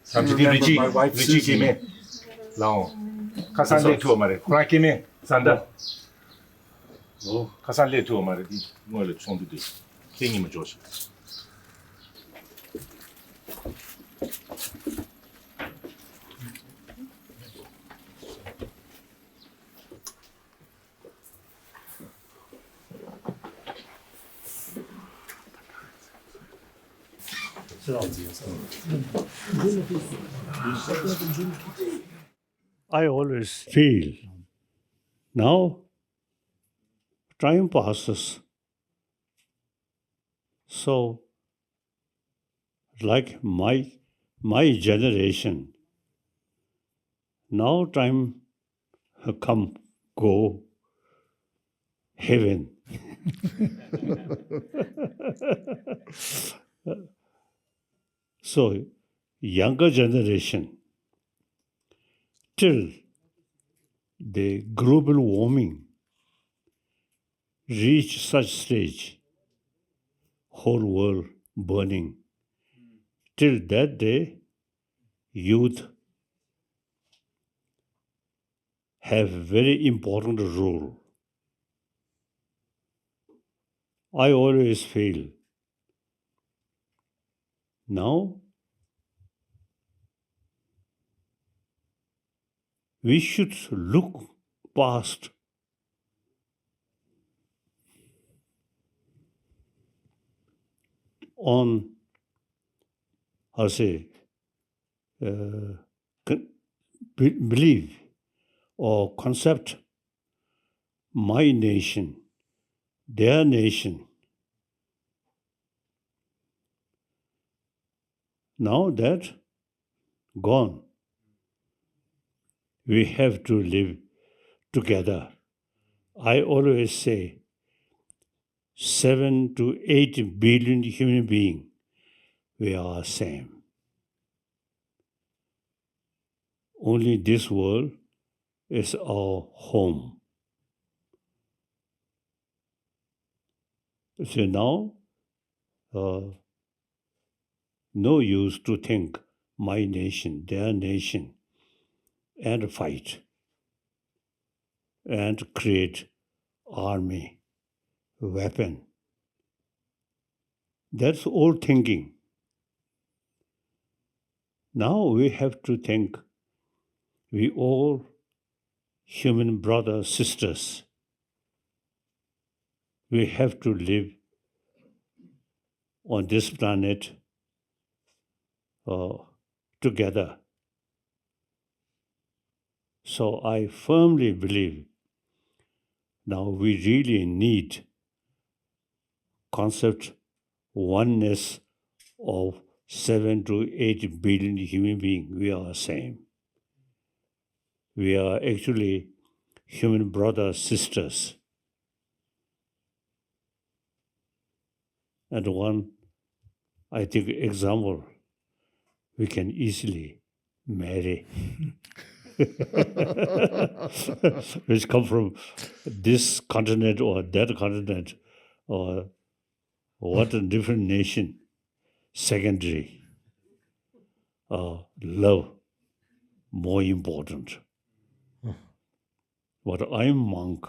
삼촌이 리치 김에 라오 가산레 투어 말해 프랑 김에 산다 가산레 투어 말해 뭐를 총도 돼 땡이면 조심 I always feel now time passes. So, like my generation, now time come, go, heaven. So, younger generation, till the global warming reach such stage, whole world burning, till that day, youth have very important role. I always feel now we should look past on, how say, believe or concept my nation, their nation. Now that gone, we have to live together. I always say 7 to 8 billion human beings, we are same. Only this world is our home. So now, no use to think my nation, their nation, and fight and create army, weapon. That's old thinking. Now we have to think we all human brothers, sisters. We have to live on this planet together. So I firmly believe now we really need concept oneness of 7 to 8 billion human beings. We are same. We are actually human brothers, sisters. And one, I think, example, we can easily marry. Which come from this continent or that continent or what a different nation. Secondary. Love, more important. But I'm monk.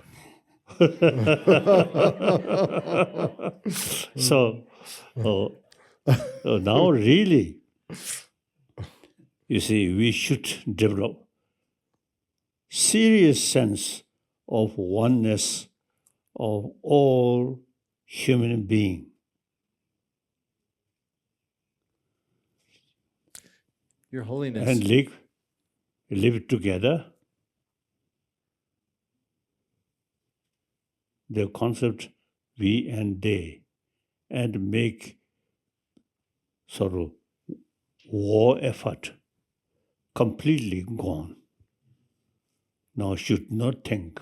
So now really, you see, we should develop serious sense of oneness of all human beings. Your Holiness. And live together. The concept we and they, and make sort of war effort completely gone. Now should not think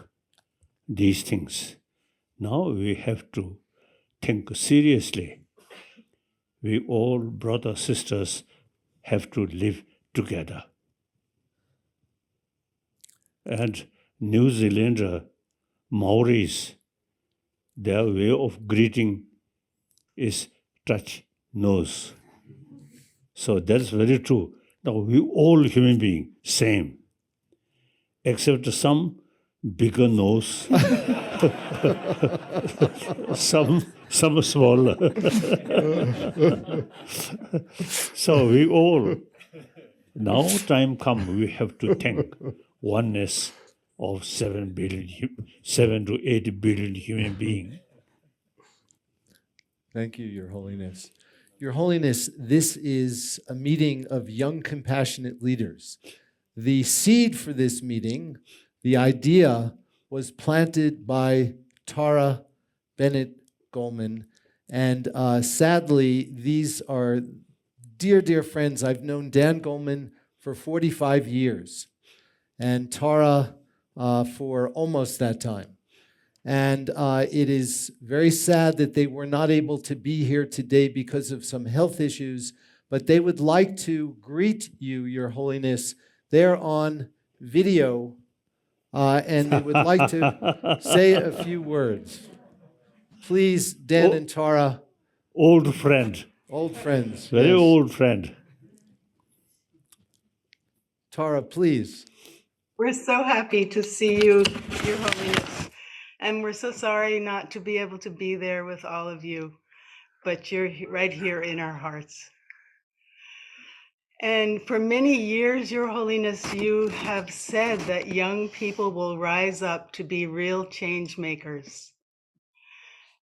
these things. Now we have to think seriously. We all brothers, sisters have to live together. And New Zealander, Maoris, their way of greeting is touch nose. So that's very true. Now we all human beings same, except some bigger nose, some smaller. So we all now time come we have to thank oneness of 7 to 8 billion human beings. Thank you, Your Holiness. Your Holiness, this is a meeting of young, compassionate leaders. The seed for this meeting, the idea, was planted by Tara Bennett Goleman. And sadly, these are dear, dear friends. I've known Dan Goleman for 45 years and Tara for almost that time. And it is very sad that they were not able to be here today because of some health issues, but they would like to greet you, Your Holiness. They're on video, and they would like to say a few words. Please, Dan and Tara. Old friend. Old friends. Very yes. old friend. Tara, please. We're so happy to see you, Your Holiness. And we're so sorry not to be able to be there with all of you, but you're right here in our hearts. And for many years, Your Holiness, you have said that young people will rise up to be real change makers.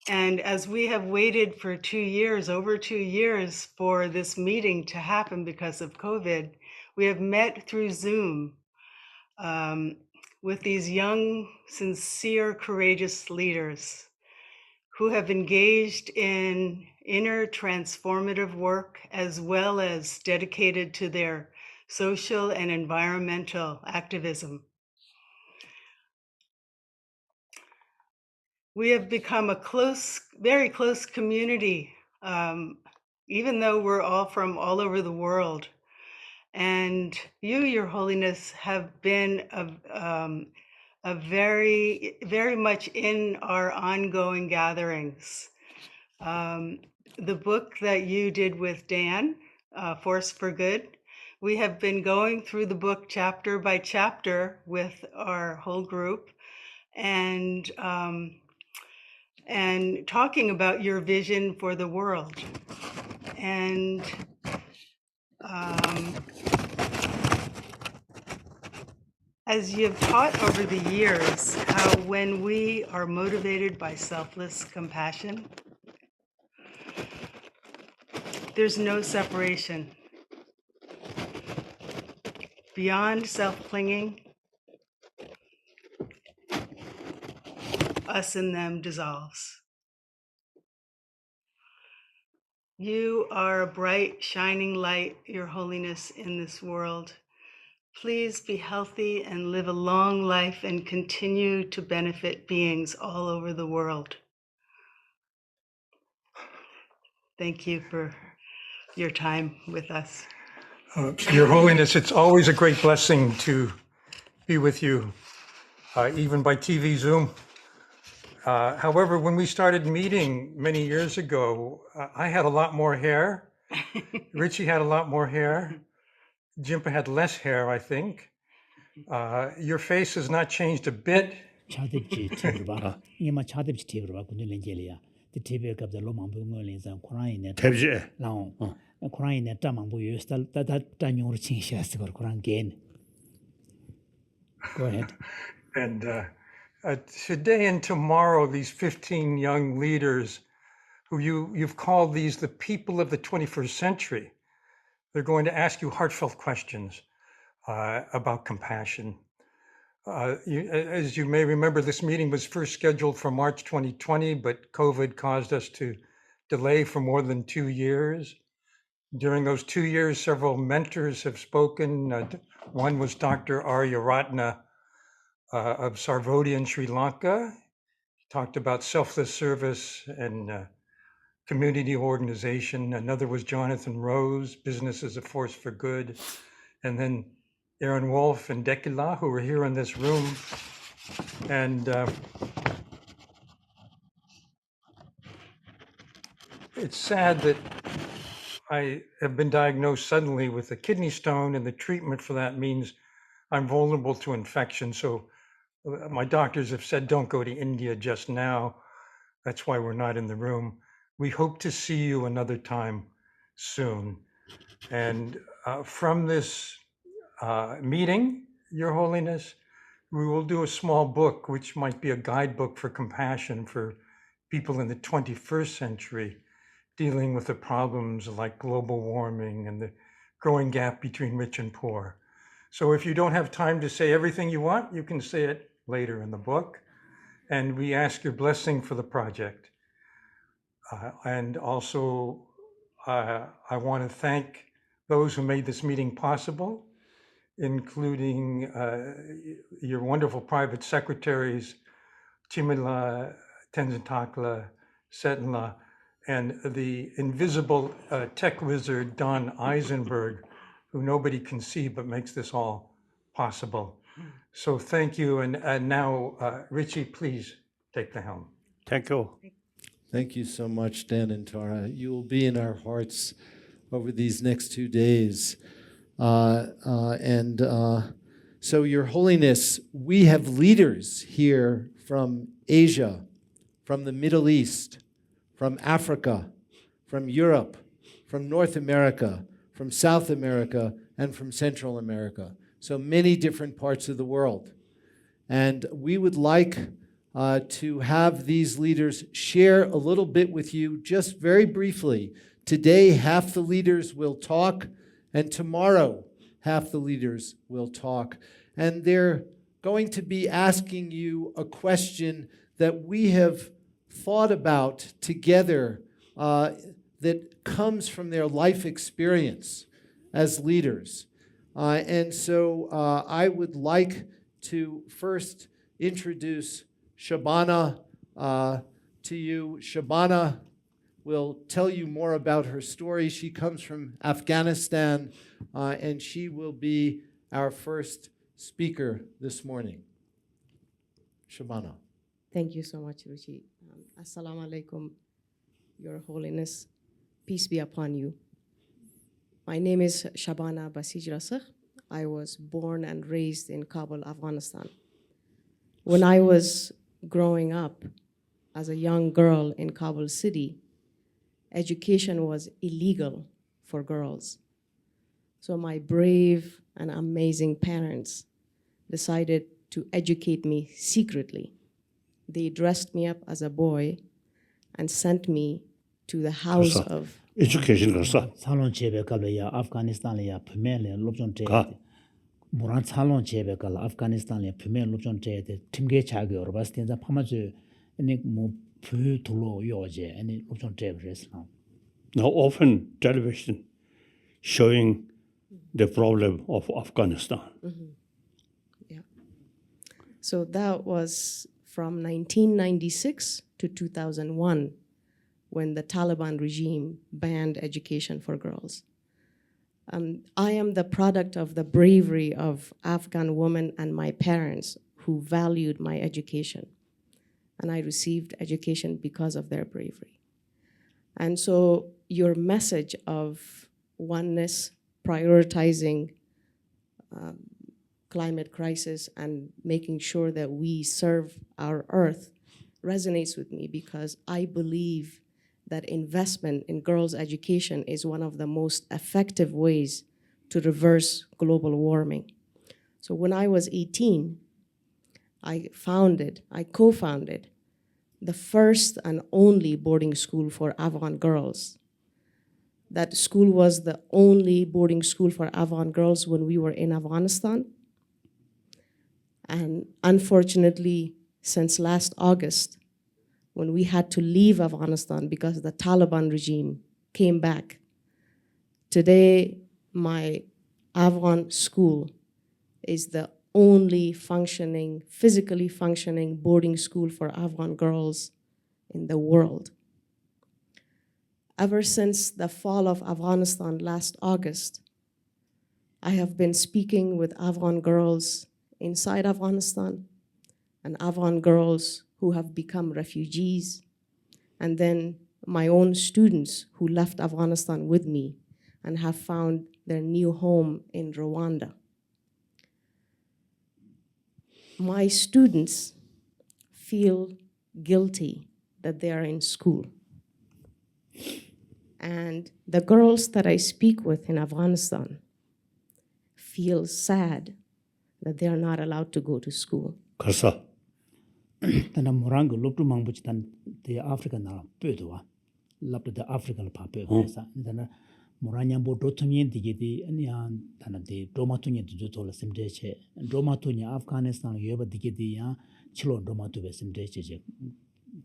And as we have waited for 2 years, over 2 years, for this meeting to happen because of COVID, we have met through Zoom with these young, sincere, courageous leaders who have engaged in inner transformative work as well as dedicated to their social and environmental activism. We have become a close, very close community, even though we're all from all over the world. And you, Your Holiness, have been a very, very much in our ongoing gatherings. The book that you did with Dan, Force for Good, we have been going through the book chapter by chapter with our whole group and talking about your vision for the world. And as you've taught over the years, how when we are motivated by selfless compassion, there's no separation. Beyond self-clinging, us and them dissolves. You are a bright, shining light, Your Holiness, in this world. Please be healthy and live a long life and continue to benefit beings all over the world. Thank you for your time with us. Your Holiness, it's always a great blessing to be with you, even by TV Zoom. However, when we started meeting many years ago, I had a lot more hair. Richie had a lot more hair. Jimpa had less hair, I think. Your face has not changed a bit. 차듭지 TV 봐라. 이마 차듭지 TV 봐. 군들 렌젤이야. 그 TV 갑자 로망부 걸린서 코란이네. 탭지. 나오. 코란이네 따망부 요스탈 따따뇽으로 칭시했어. 코란 게인. Go ahead. And today and tomorrow, these 15 young leaders who you've called these the people of the 21st century, they're going to ask you heartfelt questions about compassion. As you may remember, this meeting was first scheduled for March 2020, but COVID caused us to delay for more than 2 years. During those 2 years, several mentors have spoken. One was Dr. Arya Ratna of Sarvodhi in Sri Lanka. He talked about selfless service and community organization. Another was Jonathan Rose, Business as a Force for Good. And then Aaron Wolf and Dekila, who were here in this room. And it's sad that I have been diagnosed suddenly with a kidney stone, and the treatment for that means I'm vulnerable to infection. So my doctors have said, don't go to India just now. That's why we're not in the room. We hope to see you another time soon. And from this meeting, Your Holiness, we will do a small book, which might be a guidebook for compassion for people in the 21st century, dealing with the problems like global warming and the growing gap between rich and poor. So if you don't have time to say everything you want, you can say it later in the book. And we ask your blessing for the project. And also, I want to thank those who made this meeting possible, including your wonderful private secretaries, Chimila, Tenzentakla, Setenla, and the invisible tech wizard, Don Eisenberg, who nobody can see but makes this all possible. So thank you. And now, Richie, please take the helm. Thank you. Thank you so much, Dan and Tara. You will be in our hearts over these next 2 days. So, Your Holiness, we have leaders here from Asia, from the Middle East, from Africa, from Europe, from North America, from South America, and from Central America. So many different parts of the world. And we would like to have these leaders share a little bit with you, just very briefly. Today, half the leaders will talk, and tomorrow, half the leaders will talk. And they're going to be asking you a question that we have thought about together that comes from their life experience as leaders. And so I would like to first introduce Shabana to you. Shabana will tell you more about her story. She comes from Afghanistan, and she will be our first speaker this morning. Shabana. Thank you so much, Ruchi. Assalamu alaikum, Your Holiness. Peace be upon you. My name is Shabana Basij Rasakh. I was born and raised in Kabul, Afghanistan. When I was growing up as a young girl in Kabul city, education was illegal for girls. So my brave and amazing parents decided to educate me secretly. They dressed me up as a boy and sent me to the house of Education garsa. 살론 chebe kala ya Afghanistan ya pimele lobjon te. Ka. Muran salon chebe kala Afghanistan ya pimele lobjon te timge chage orbas tenza pamaje ene mo pu tulo yoje ene lobjon te reslam. Now often television showing the problem of Afghanistan. Yeah. So that was from 1996 to 2001 when the Taliban regime banned education for girls. I am the product of the bravery of Afghan women and my parents who valued my education. And I received education because of their bravery. And so your message of oneness, prioritizing climate crisis and making sure that we serve our earth resonates with me because I believe that investment in girls' education is one of the most effective ways to reverse global warming. So when I was 18, I co-founded the first and only boarding school for Afghan girls. That school was the only boarding school for Afghan girls when we were in Afghanistan. And unfortunately, since last August, when we had to leave Afghanistan because the Taliban regime came back, today my Afghan school is the only physically functioning boarding school for Afghan girls in the world. Ever since the fall of Afghanistan last August, I have been speaking with Afghan girls inside Afghanistan and Afghan girls who have become refugees, and then my own students who left Afghanistan with me and have found their new home in Rwanda. My students feel guilty that they are in school. And the girls that I speak with in Afghanistan feel sad that they are not allowed to go to school. 가서 tana morango loptu mangbuch tan the Africa na pedwa lapta the Africa pa pedwa tana moranya bo dotumyen digedi anya tana de domatunya de tola simdeche domatunya Afghanistan yoba digedi ya chilo domatu be simdeche je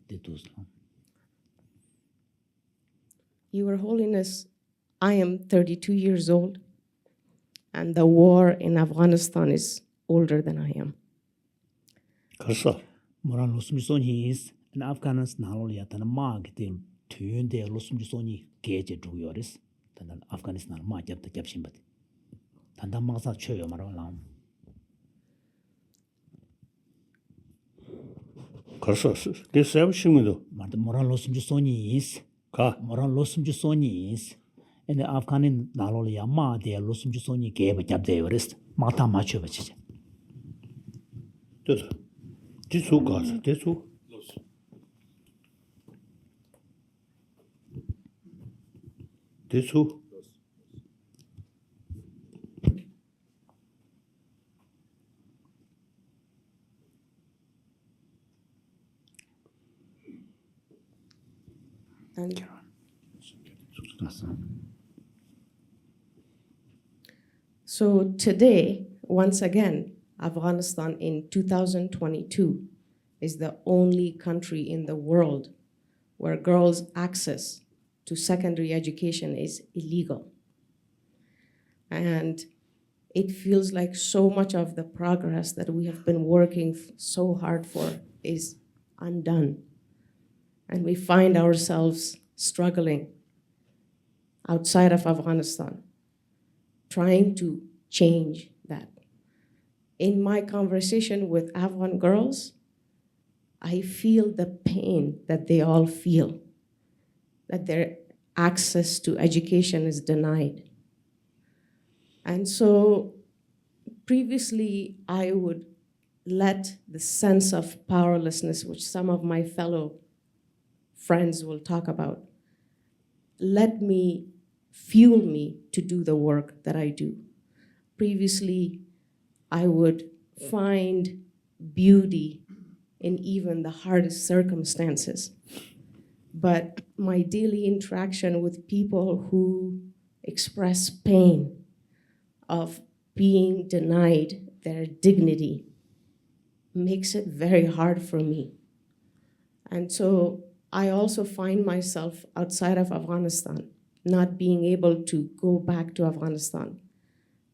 de tusla. Your Holiness, I am 32 years old, and the war in Afghanistan is older than I am. 가서 moran losum soni is in Afghanistan halo ya tana mag de tuyende losum soni geje duyoris tana Afghanistan ma jabta japshin bat tanda masa choyo maro lam. 가서 그 세우시면도 moran losum soni is 가 moran losum soni is in Afghanistan halo ya ma de losum soni gebe jabde yoris mata ma choyo bachi. 됐어. 뒤수 가서 대수 대수 And so today, once again, Afghanistan in 2022 is the only country in the world where girls' access to secondary education is illegal. And it feels like so much of the progress that we have been working so hard for is undone. And we find ourselves struggling outside of Afghanistan, trying to change that. In my conversation with Afghan girls, I feel the pain that they all feel, that their access to education is denied. And so previously, I would let the sense of powerlessness, which some of my fellow friends will talk about, let me fuel me to do the work that I do. Previously, I would find beauty in even the hardest circumstances. But my daily interaction with people who express pain of being denied their dignity makes it very hard for me. And so I also find myself outside of Afghanistan, not being able to go back to Afghanistan,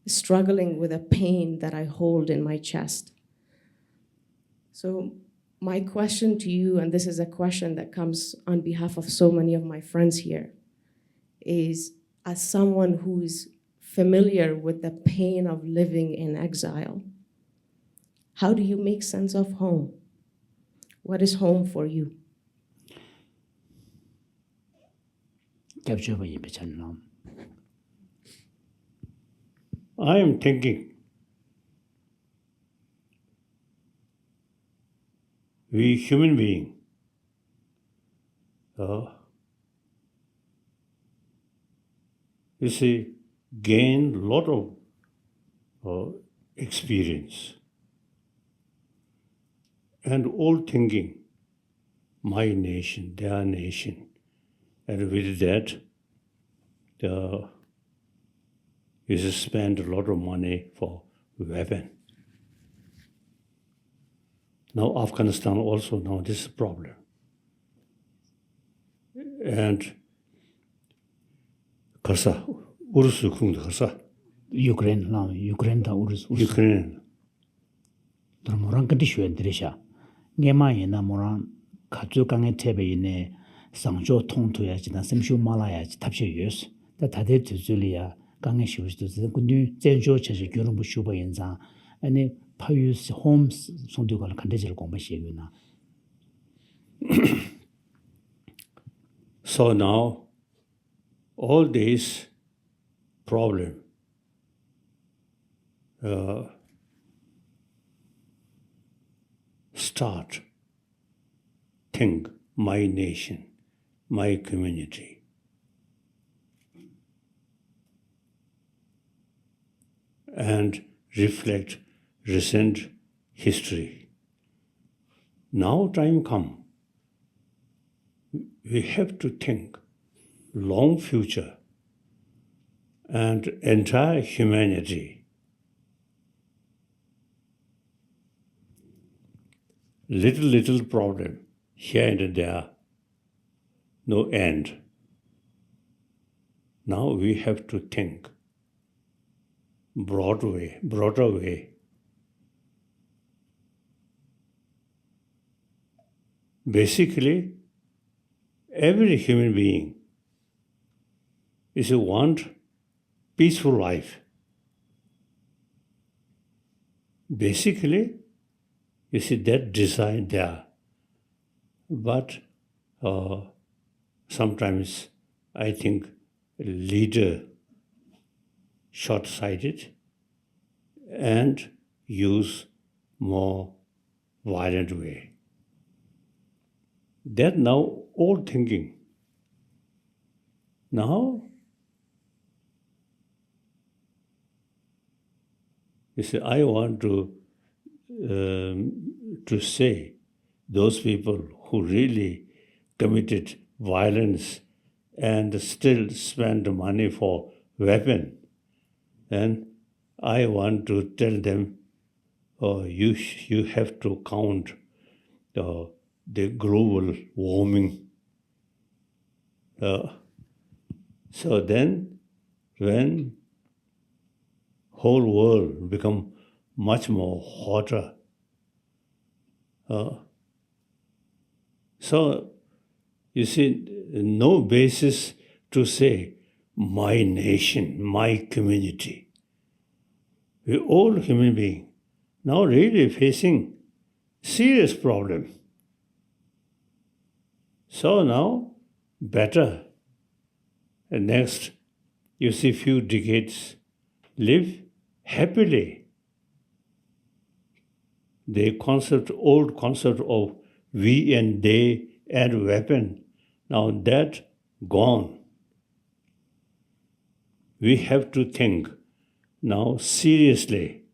struggling with a pain that I hold in my chest. So my question to you, and this is a question that comes on behalf of so many of my friends here, is as someone who is familiar with the pain of living in exile, how do you make sense of home? What is home for you? I am thinking we human beings you see, gain a lot of experience and all thinking my nation, their nation, and with that you spend a lot of money for weapon. Now Afghanistan also now this is a problem. And 가서 우르스 궁도 가서 Ukraine da urus Ukraine moran kati shuen dresha ngema yena moran khatsu kange tebe ine sangjo tongto ya jina semshu mala ya tapshe yus da tade tuzuli kange shusdo kundu zenjo cheje gyurumbu shuba yenza ani payus homes sondugal kandejel gomba sheguna So now, all these problems start, think, my nation, my community. And reflect recent history. Now time come. We have to think long future and entire humanity. Little problem here and there, no end. Now we have to think broader way. Basically, every human being is a want peaceful life. Basically, you see that design there. But sometimes I think leader short-sighted and use more violent way. That now old thinking. Now, you see, I want to say those people who really committed violence and still spend money for weapon, and I want to tell them, you have to count the global warming. So then, when whole world become much more hotter, so you see, no basis to say my nation, my community. We all human beings now really facing serious problem. So now, better. And next, you see, few decades, live happily. The old concept of we and they and weapon, now that gone. We have to think now seriously.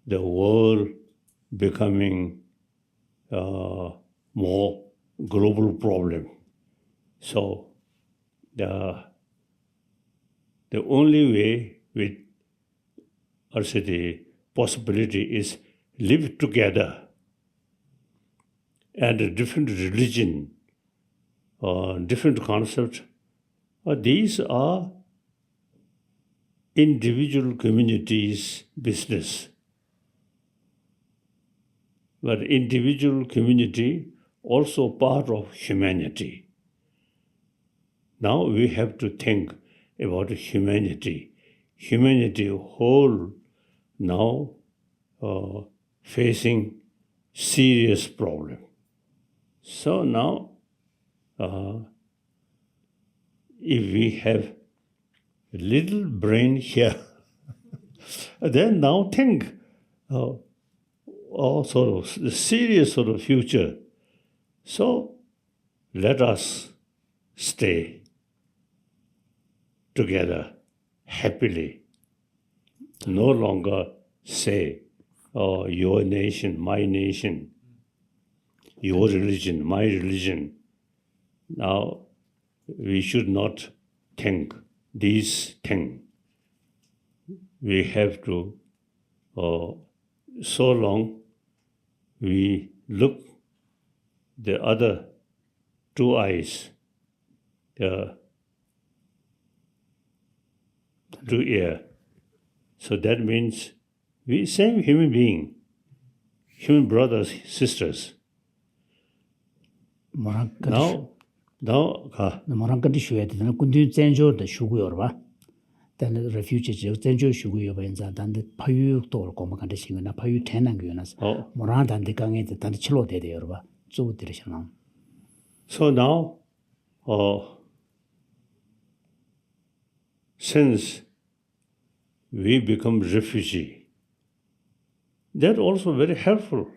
The world becoming more global problem. So the only way with the possibility is live together. And a different religion, different concept, these are individual communities' business. But individual community also part of humanity. Now we have to think about humanity. Humanity whole now facing serious problem. So now, if we have a little brain here, then now think sort of the serious sort of future. So let us stay together happily. No longer say, your nation, my nation, your religion, my religion. Now, we should not think these things. We have to, so long we look the other two eyes, to ear. So that means we same human being, human brothers, sisters. Now, Morang kanti shuya de kundu zenjo de shugu yorba. Dan refugees zenjo shugu yorba inza dan de payu to ko ma kanti singa na payu tenang yonas. Morang dan de kange de dan chilo de yorba. Zo de shana. So now since we become refugee, that also very helpful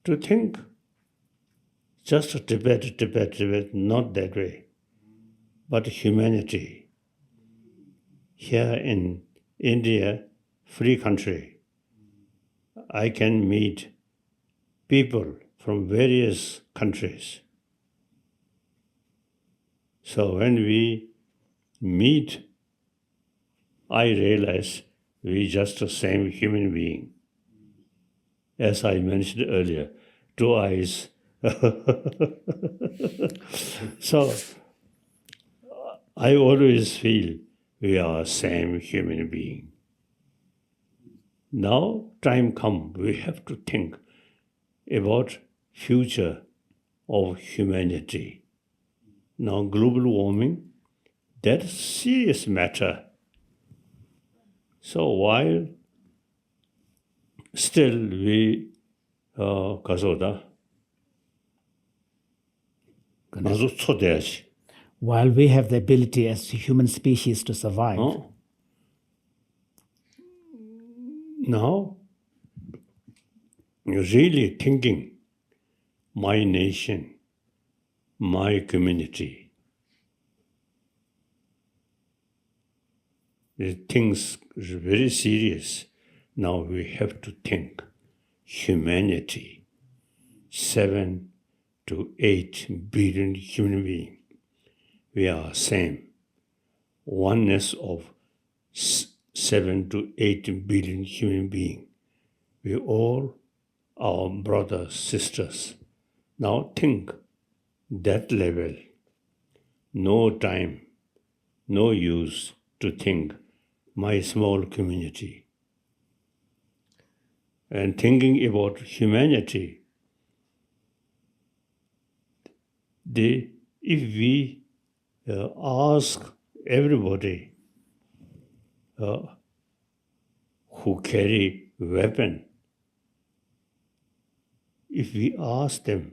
to think just Tibet, not that way, but humanity. Here in India, free country, I can meet people from various countries. So when we meet, I realize we just the same human being. As I mentioned earlier, 2 eyes. So I always feel we are same human being. Now time come, we have to think about future of humanity. Now global warming, that's serious matter. So while still we 가서다 나도 초대하지. While we have the ability as a human species to survive, Now you're really thinking my nation, my community. The things is very serious. Now we have to think humanity. 7 to 8 billion human beings. We are same. Oneness of 7 to 8 billion human beings. We all are brothers, sisters. Now think that level. No time, no use to think my small community. And thinking about humanity, if we ask everybody who carry weapon, if we ask them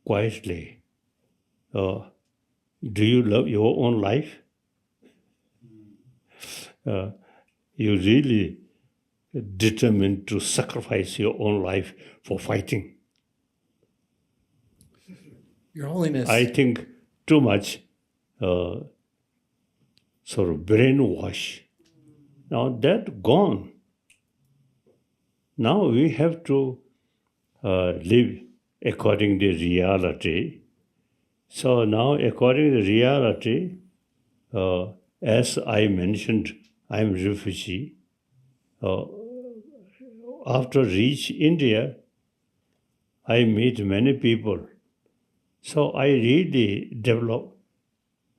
quietly, do you love your own life? You really determined to sacrifice your own life for fighting. Your Holiness. I think too much sort of brainwash. Now that gone. Now we have to live according to reality. So now according to reality, as I mentioned, I'm a refugee. After reach India, I meet many people. So I really develop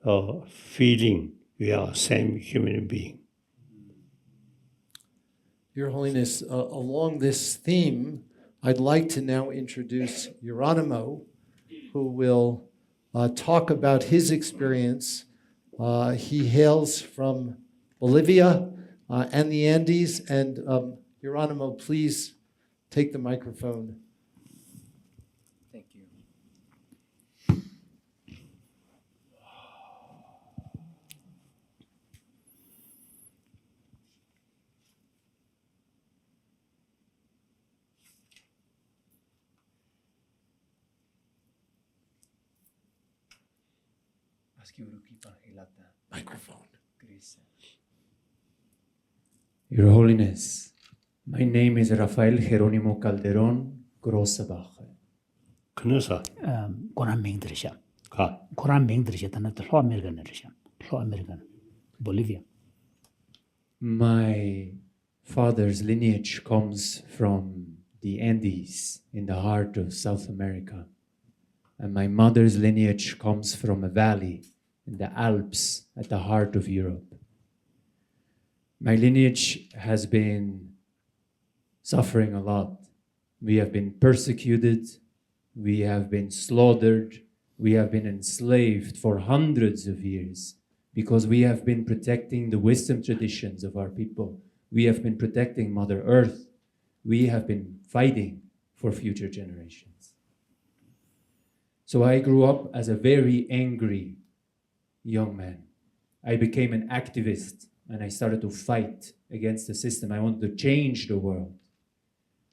a feeling we are same human being. Your Holiness, along this theme, I'd like to now introduce Geronimo, who will talk about his experience. He hails from Bolivia and the Andes. And Geronimo, please take the microphone. Thank you. Microphone. Your Holiness, my name is Rafael Jerónimo Calderón Grosabach. 그래서 Koran Mingdrisha. 가. Koran Mingdrisha, Tana Tlo American Risha. Tlo American. Bolivia. My father's lineage comes from the Andes in the heart of South America. And my mother's lineage comes from a valley in the Alps at the heart of Europe. My lineage has been suffering a lot. We have been persecuted, we have been slaughtered, we have been enslaved for hundreds of years because we have been protecting the wisdom traditions of our people. We have been protecting Mother Earth. We have been fighting for future generations. So I grew up as a very angry young man. I became an activist and I started to fight against the system. I wanted to change the world.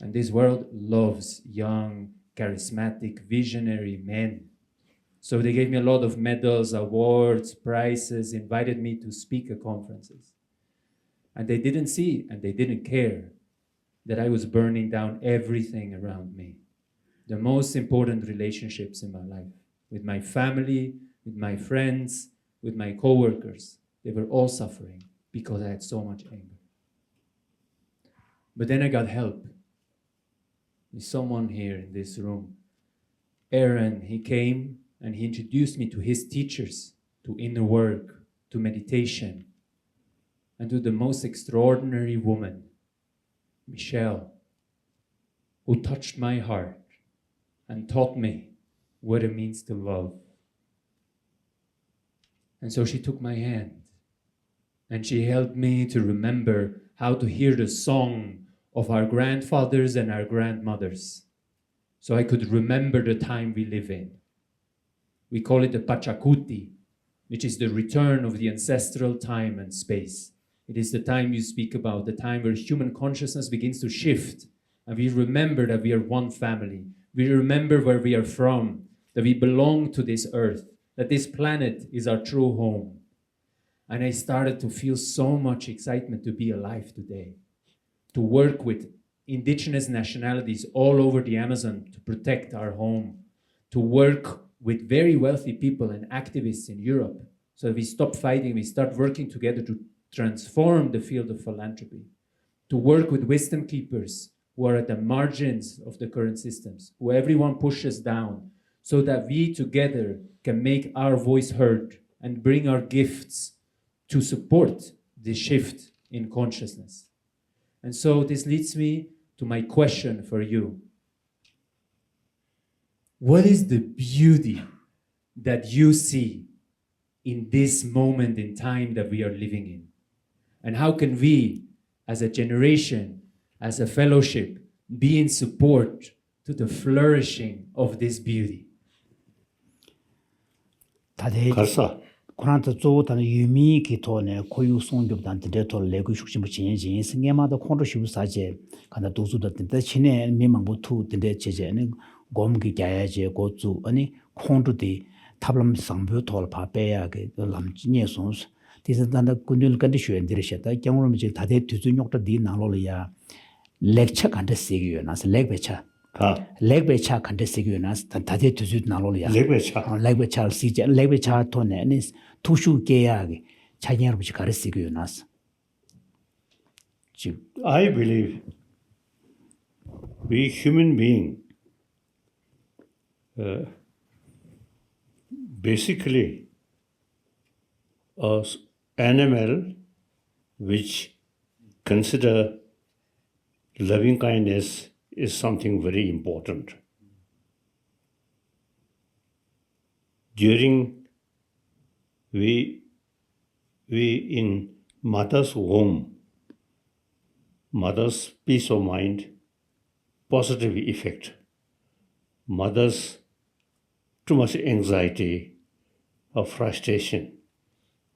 And this world loves young, charismatic, visionary men. So they gave me a lot of medals, awards, prizes, invited me to speak at conferences. And they didn't see and they didn't care that I was burning down everything around me. The most important relationships in my life, with my family, with my friends, with my coworkers, they were all suffering because I had so much anger. But then I got help. There's someone here in this room. Aaron, he came and he introduced me to his teachers, to inner work, to meditation, and to the most extraordinary woman, Michelle, who touched my heart and taught me what it means to love. And so she took my hand and she helped me to remember how to hear the song of our grandfathers and our grandmothers, so I could remember the time we live in. We call it the Pachacuti, which is the return of the ancestral time and space. It is the time you speak about, the time where human consciousness begins to shift, and we remember that we are one family. We remember where we are from, that we belong to this earth, that this planet is our true home. And I started to feel so much excitement to be alive today, to work with indigenous nationalities all over the Amazon to protect our home, to work with very wealthy people and activists in Europe. So we stop fighting, we start working together to transform the field of philanthropy, to work with wisdom keepers who are at the margins of the current systems, who everyone pushes down, so that we together can make our voice heard and bring our gifts to support the shift in consciousness. And so this leads me to my question for you. What is the beauty that you see in this moment in time that we are living in? And how can we, as a generation, as a fellowship, be in support to the flourishing of this beauty? 가서 코란트 조탄 유미 기토네 고유 송급단 데토 레고 숙심 진진 승계마다 콘로시부 사제 간다 도수다 데 친에 미망부투 데 제제는 곰기 갸야제 고주 아니 콘도디 탑람 상부 돌파 빼야게 람진예 손스 디선단다 군들 컨디션 디르샤다 경으로 이제 다대 뒤준욕도 디 나로리아 렉처 간다 시기요 나서 렉베차 렉베차 간다 시기요 나서 다대 뒤준 나로리아 렉베차 시제 렉베차 토네 투슈 계약이 자기를 붙이 가르치고요 나서. I believe we human being basically an animal which consider loving kindness is something very important. During we in mother's womb, mother's peace of mind, positive effect. Mother's too much anxiety or frustration,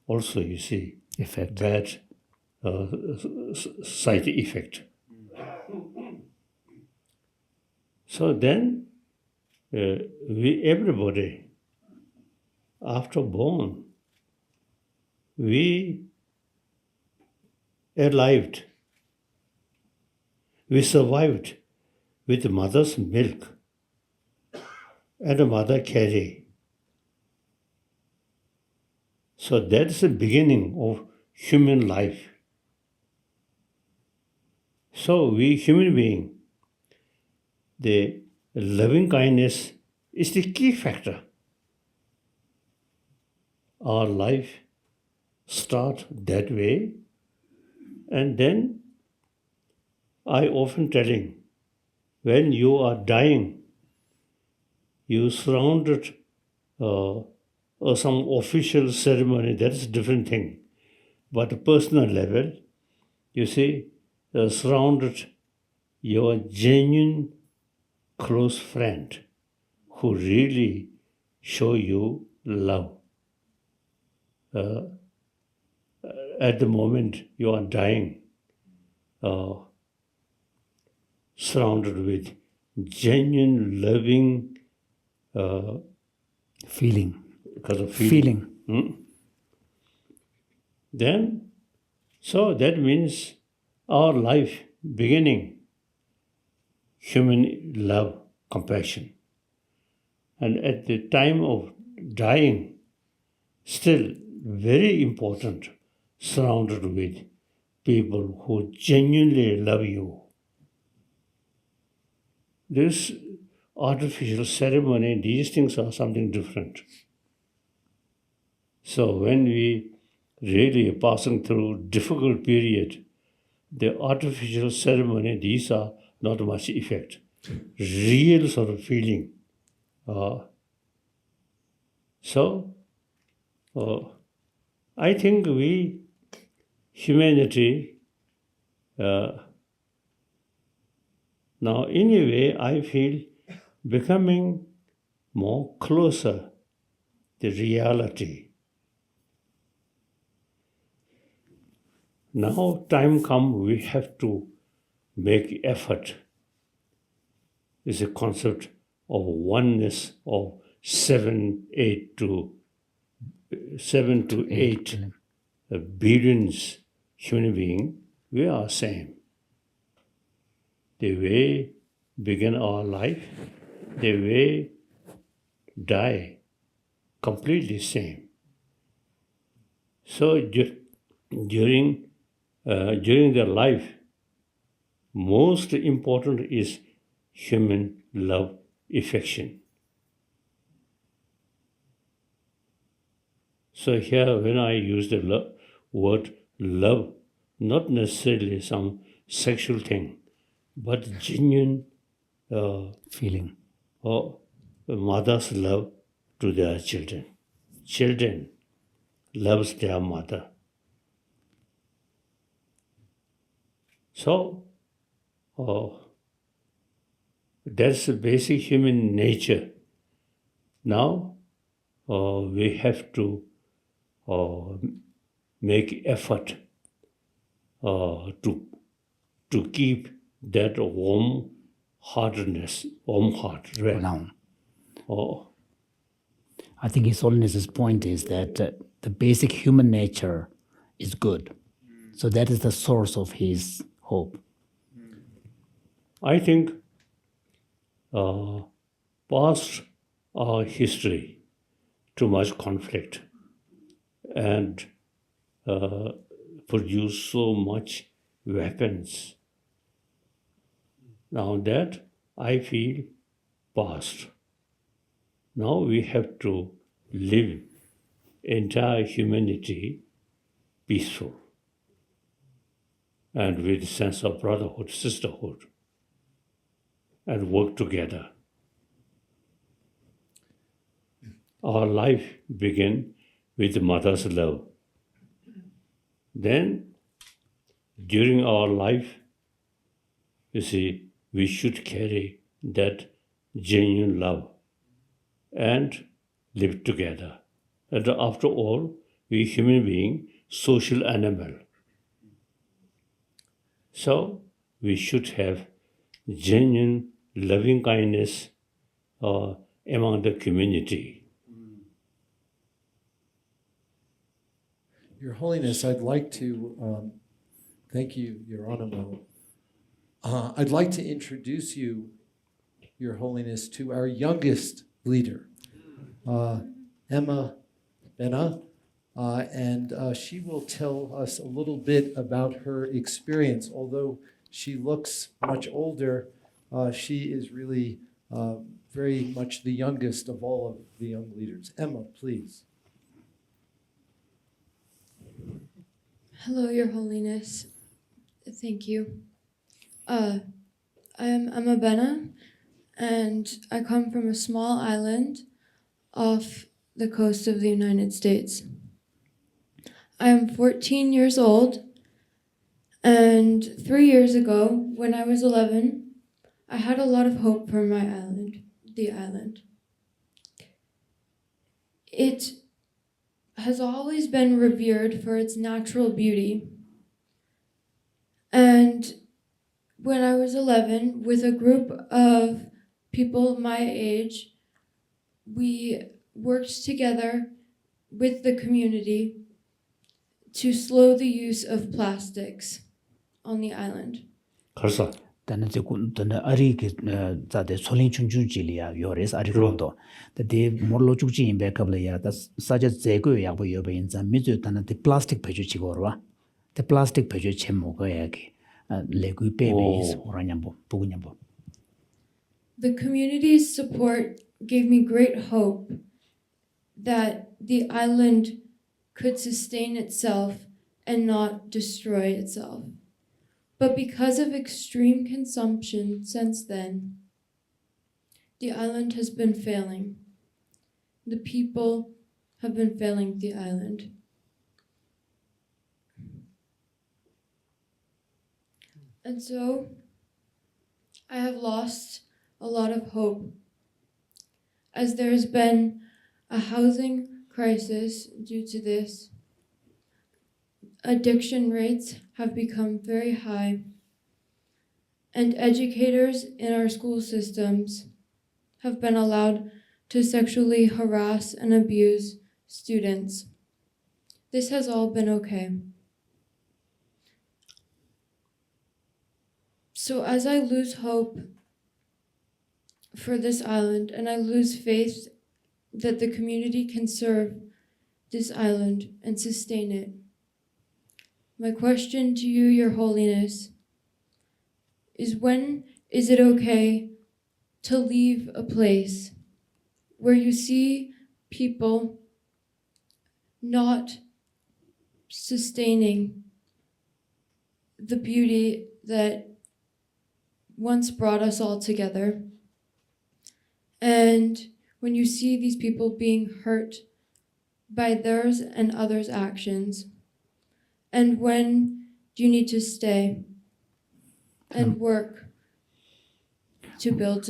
also you see effect. Bad side effect. So then everybody after born, we arrived, we survived with mother's milk and mother carry. So that's the beginning of human life. So we human being, the loving kindness is the key factor. Our life start that way, and then I often telling, when you are dying, you surrounded some official ceremony, that's a different thing. But at personal level, you see, surrounded your genuine close friend who really show you love. At the moment you are dying, surrounded with genuine loving Feeling. because of feeling. Then, so that means our life beginning, human love, compassion. And at the time of dying, still very important, surrounded with people who genuinely love you. This artificial ceremony, these things are something different. So when we really are passing through difficult period, the artificial ceremony, these are not much effect. Real sort of feeling. I think we, humanity, now in a way I feel becoming more closer to reality. Now time come, we have to make effort. It's a concept of oneness of 7 to 8 billions human beings. We are same. The way begin our life, the way die, completely same. So during their life, most important is human love, affection. So here when I use the word love, not necessarily some sexual thing, but genuine Feeling. or mother's love to their children. Children loves their mother. So that's the basic human nature. Now we have to make effort to keep that warm heartedness, warm heart. Right? Now, I think His Holiness's point is that the basic human nature is good. So that is the source of his hope. I think past our history, too much conflict and produce so much weapons. Now that I feel past. Now we have to live entire humanity peaceful and with sense of brotherhood, sisterhood, and work together. Our life begins with mother's love. Then, during our life, you see, we should carry that genuine love and live together. And after all, we human beings, social animal. So, we should have genuine loving kindness among the community. Your Holiness, I'd like to thank you, Your Honor. I'd like to introduce you, Your Holiness, to our youngest leader, Emma Benna, and she will tell us a little bit about her experience. Although she looks much older, she is really very much the youngest of all of the young leaders. Emma, please. Hello, Your Holiness. Thank you. I am Emma Benna, and I come from a small island off the coast of the United States. I am 14 years old, and 3 years ago, when I was 11, I had a lot of hope for my island, the island. it has always been revered for its natural beauty. And when I was 11, with a group of people my age, we worked together with the community to slow the use of plastics on the island. 그래서 dana dana ari ki zade solin chungchung chili ya yores ari krondo de morlo chukchi imbe kabla ya da saja zego ya bo yobe inza mizu dana de plastic peju chigorwa de plastic peju chemmo go ya ki legu pebe is oranyambo bugunyambo. The community's support gave me great hope that the island could sustain itself and not destroy itself. But because of extreme consumption since then, the island has been failing. The people have been failing the island. And so I have lost a lot of hope, as there has been a housing crisis due to this. Addiction rates have become very high, and educators in our school systems have been allowed to sexually harass and abuse students. This has all been okay. So as I lose hope for this island, and I lose faith that the community can serve this island and sustain it, my question to you, Your Holiness, is when is it okay to leave a place where you see people not sustaining the beauty that once brought us all together, and when you see these people being hurt by theirs and others' actions, and when do you need to stay and work to build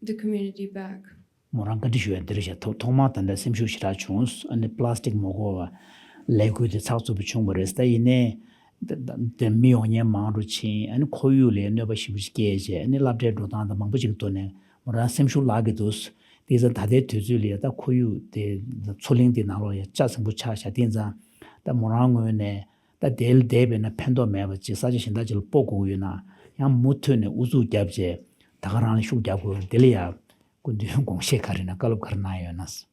the community back? Morang kadishu enterisha thoma tanda simshu shira chungs and plastic mogo legu de tsatsu bichung boresta ine the mionye mangru chi and koyu le ne ba shibush geje and labde do da mangbu jig to ne morang simshu lagi dos these are dade tuzuli da koyu de choling de nalo ya cha sangbu cha sha dinza da morang ne da del debe na pendo me ba chi sa ji shin da jil pogo yu na yang mutu ne uzu gyabje dagarang shu gyabu delia kundu gongse karina kalub karna yo nas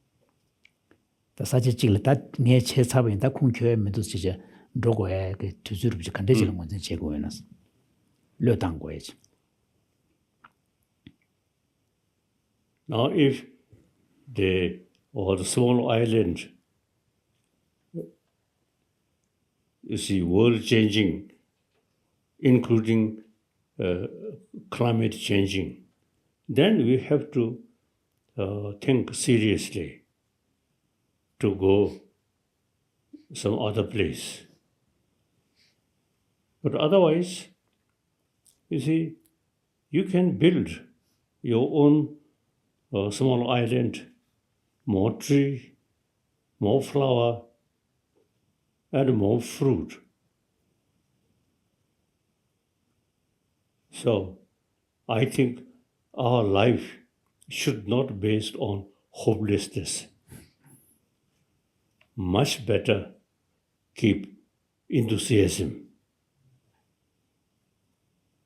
ta saje chigla ta ne che sabin ta khungkyo me du chije drogo e ke tuzuru bi kande jil ngon che go yo nas lo dang go ye. Now, if the small island, you see, world changing, including climate changing, then we have to think seriously to go some other place. But otherwise, you see, you can build your own small island, more tree, more flower, and more fruit. So, I think our life should not be based on hopelessness. Much better keep enthusiasm.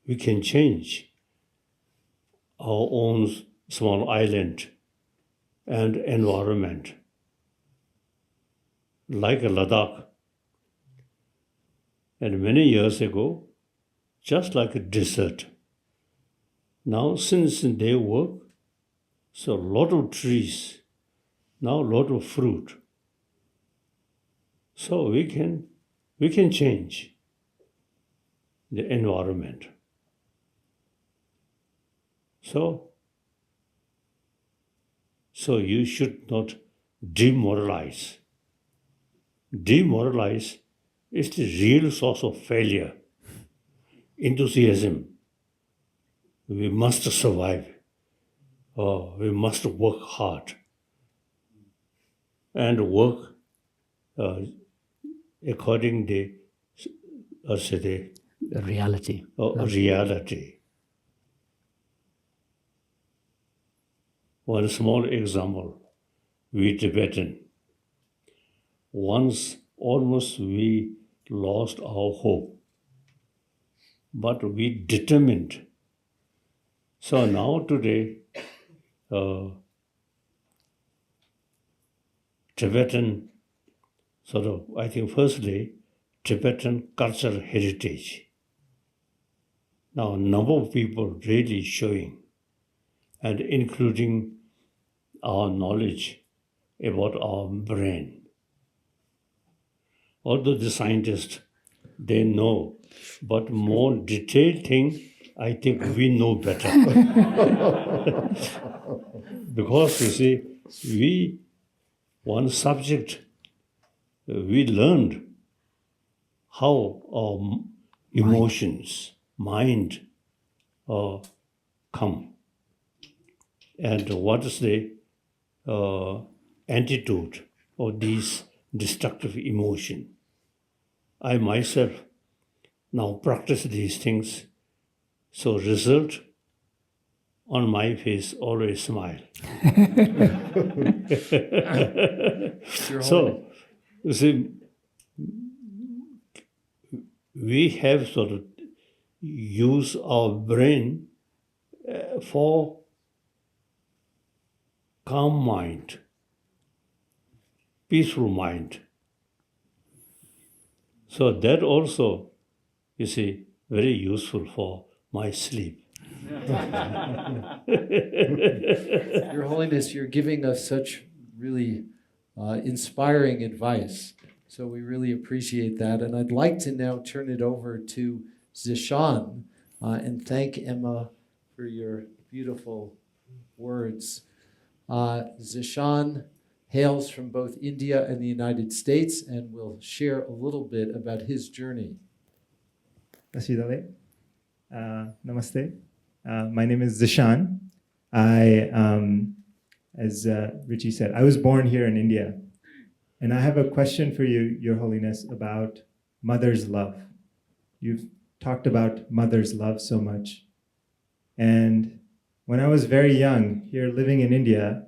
We can change our own small island and environment. Like Ladakh. And many years ago, just like a desert. Now, since they work, so a lot of trees, now a lot of fruit. So we can change the environment. So you should not demoralize. Demoralize is the real source of failure. Enthusiasm. We must survive. We must work hard. and work according to The reality. reality. One small example, we Tibetan. Once almost we lost our hope, but we determined. So now today, Tibetan sort of, I think firstly, Tibetan cultural heritage. Now, number of people really showing and including our knowledge about our brain. Although the scientists, they know, but more detailed thing, I think we know better. Because you see, one subject, we learned how our emotions, mind come. And what is the antidote of these destructive emotion. I myself now practice these things, so result on my face always smile. So, you see, we have sort of use our brain for calm mind, peaceful mind. So that also, you see, very useful for my sleep. Your Holiness, you're giving us such really inspiring advice. So we really appreciate that. And I'd like to now turn it over to Zishan and thank Emma for your beautiful words. Zishan hails from both India and the United States and will share a little bit about his journey. Dalai. Namaste. My name is Zishan. I, as Richie said, I was born here in India. And I have a question for you, Your Holiness, about mother's love. You've talked about mother's love so much. And when I was very young, here living in India,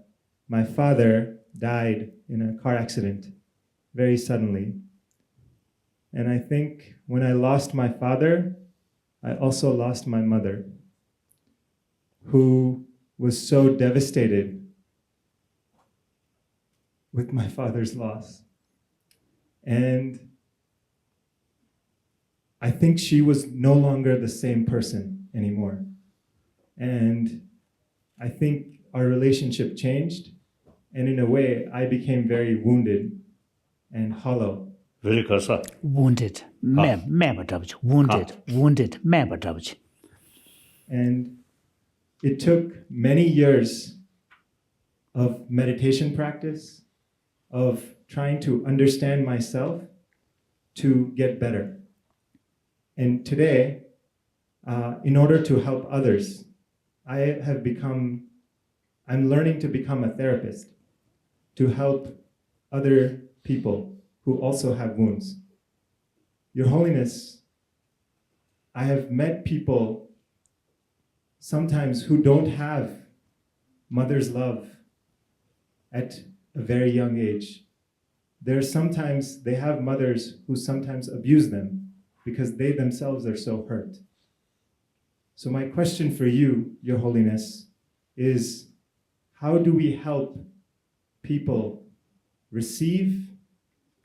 my father died in a car accident very suddenly. And I think when I lost my father, I also lost my mother, who was so devastated with my father's loss. And I think she was no longer the same person anymore. And I think our relationship changed. And in a way, I became very wounded and hollow. Very kasa. Wounded. Wounded. And it took many years of meditation practice, of trying to understand myself to get better. And today, in order to help others, I'm learning to become a therapist to help other people who also have wounds. Your Holiness, I have met people sometimes who don't have mother's love at a very young age. Sometimes they have mothers who sometimes abuse them because they themselves are so hurt. So my question for you, Your Holiness, is how do we help people receive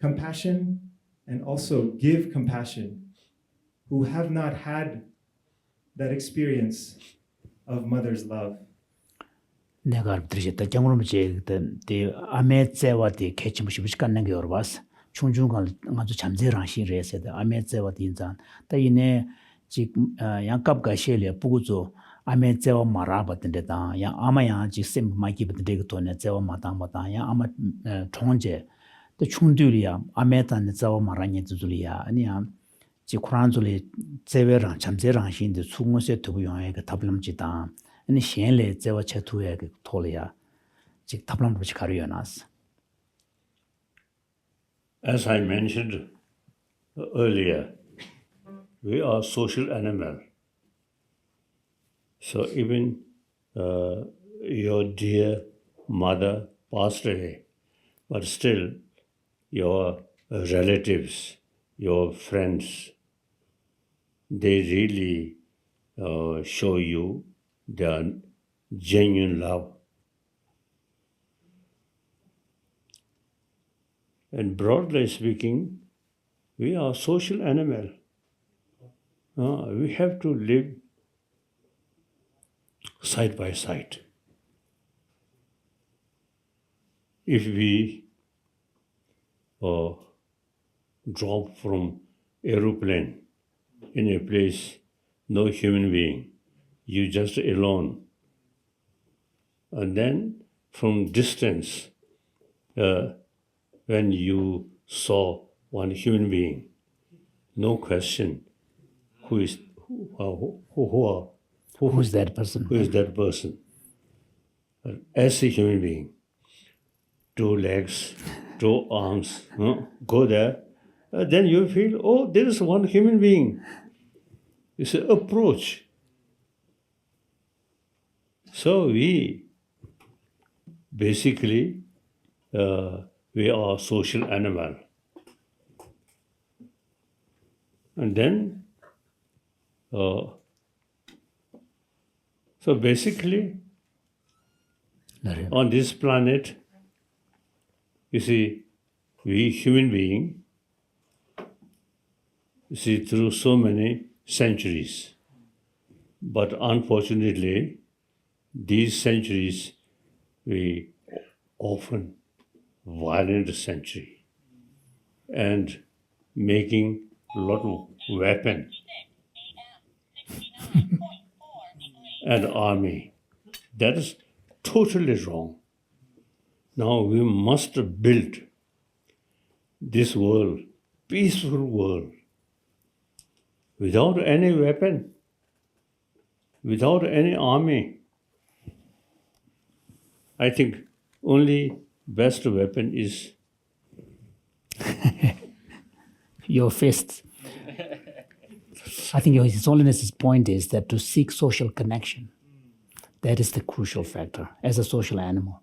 compassion and also give compassion who have not had that experience of mother's love? 내가 알듯이 정말 이제 그 아메제와디 개침부시 간는 게 어려워서 충중간 아주 잠재랑 시리에서 아메제와디 인자 다이네 지 양갑가 셰레 부구조 아메제와 마라바든데다 야 아마야 지 셈마기 버든데 돈에 제와 마당마다 야 아마 총제 또 충들이야 아메탄 제와 마라니 주줄이야 아니야 지 쿠란줄이 제베랑 잠재랑 신데 충무세 두부 용에 그 답람지다 아니 신레 제와 체투에 그 토리야 지 답람부시 가려나스 As I mentioned earlier, we are social animal. So even your dear mother passed away, but still your relatives, your friends, they really show you their genuine love. And broadly speaking, we are social animal. We have to live side by side. If we drop from aeroplane in a place, no human being, you just alone, and then from distance, when you saw one human being, no question, who's that person? Who is that person? As a human being, 2 legs, 2 arms, go there, then you feel, oh, there is one human being. It's an approach. So we basically, we are a social animal. And then, so basically, on this planet, you see, we human being, you see, through so many centuries. But unfortunately, these centuries, we often violent century and making a lot of weapon and army. That is totally wrong. Now we must build this world, peaceful world, without any weapon, without any army. I think only best weapon is your fists. I think His Holiness's point is that to seek social connection, that is the crucial factor as a social animal.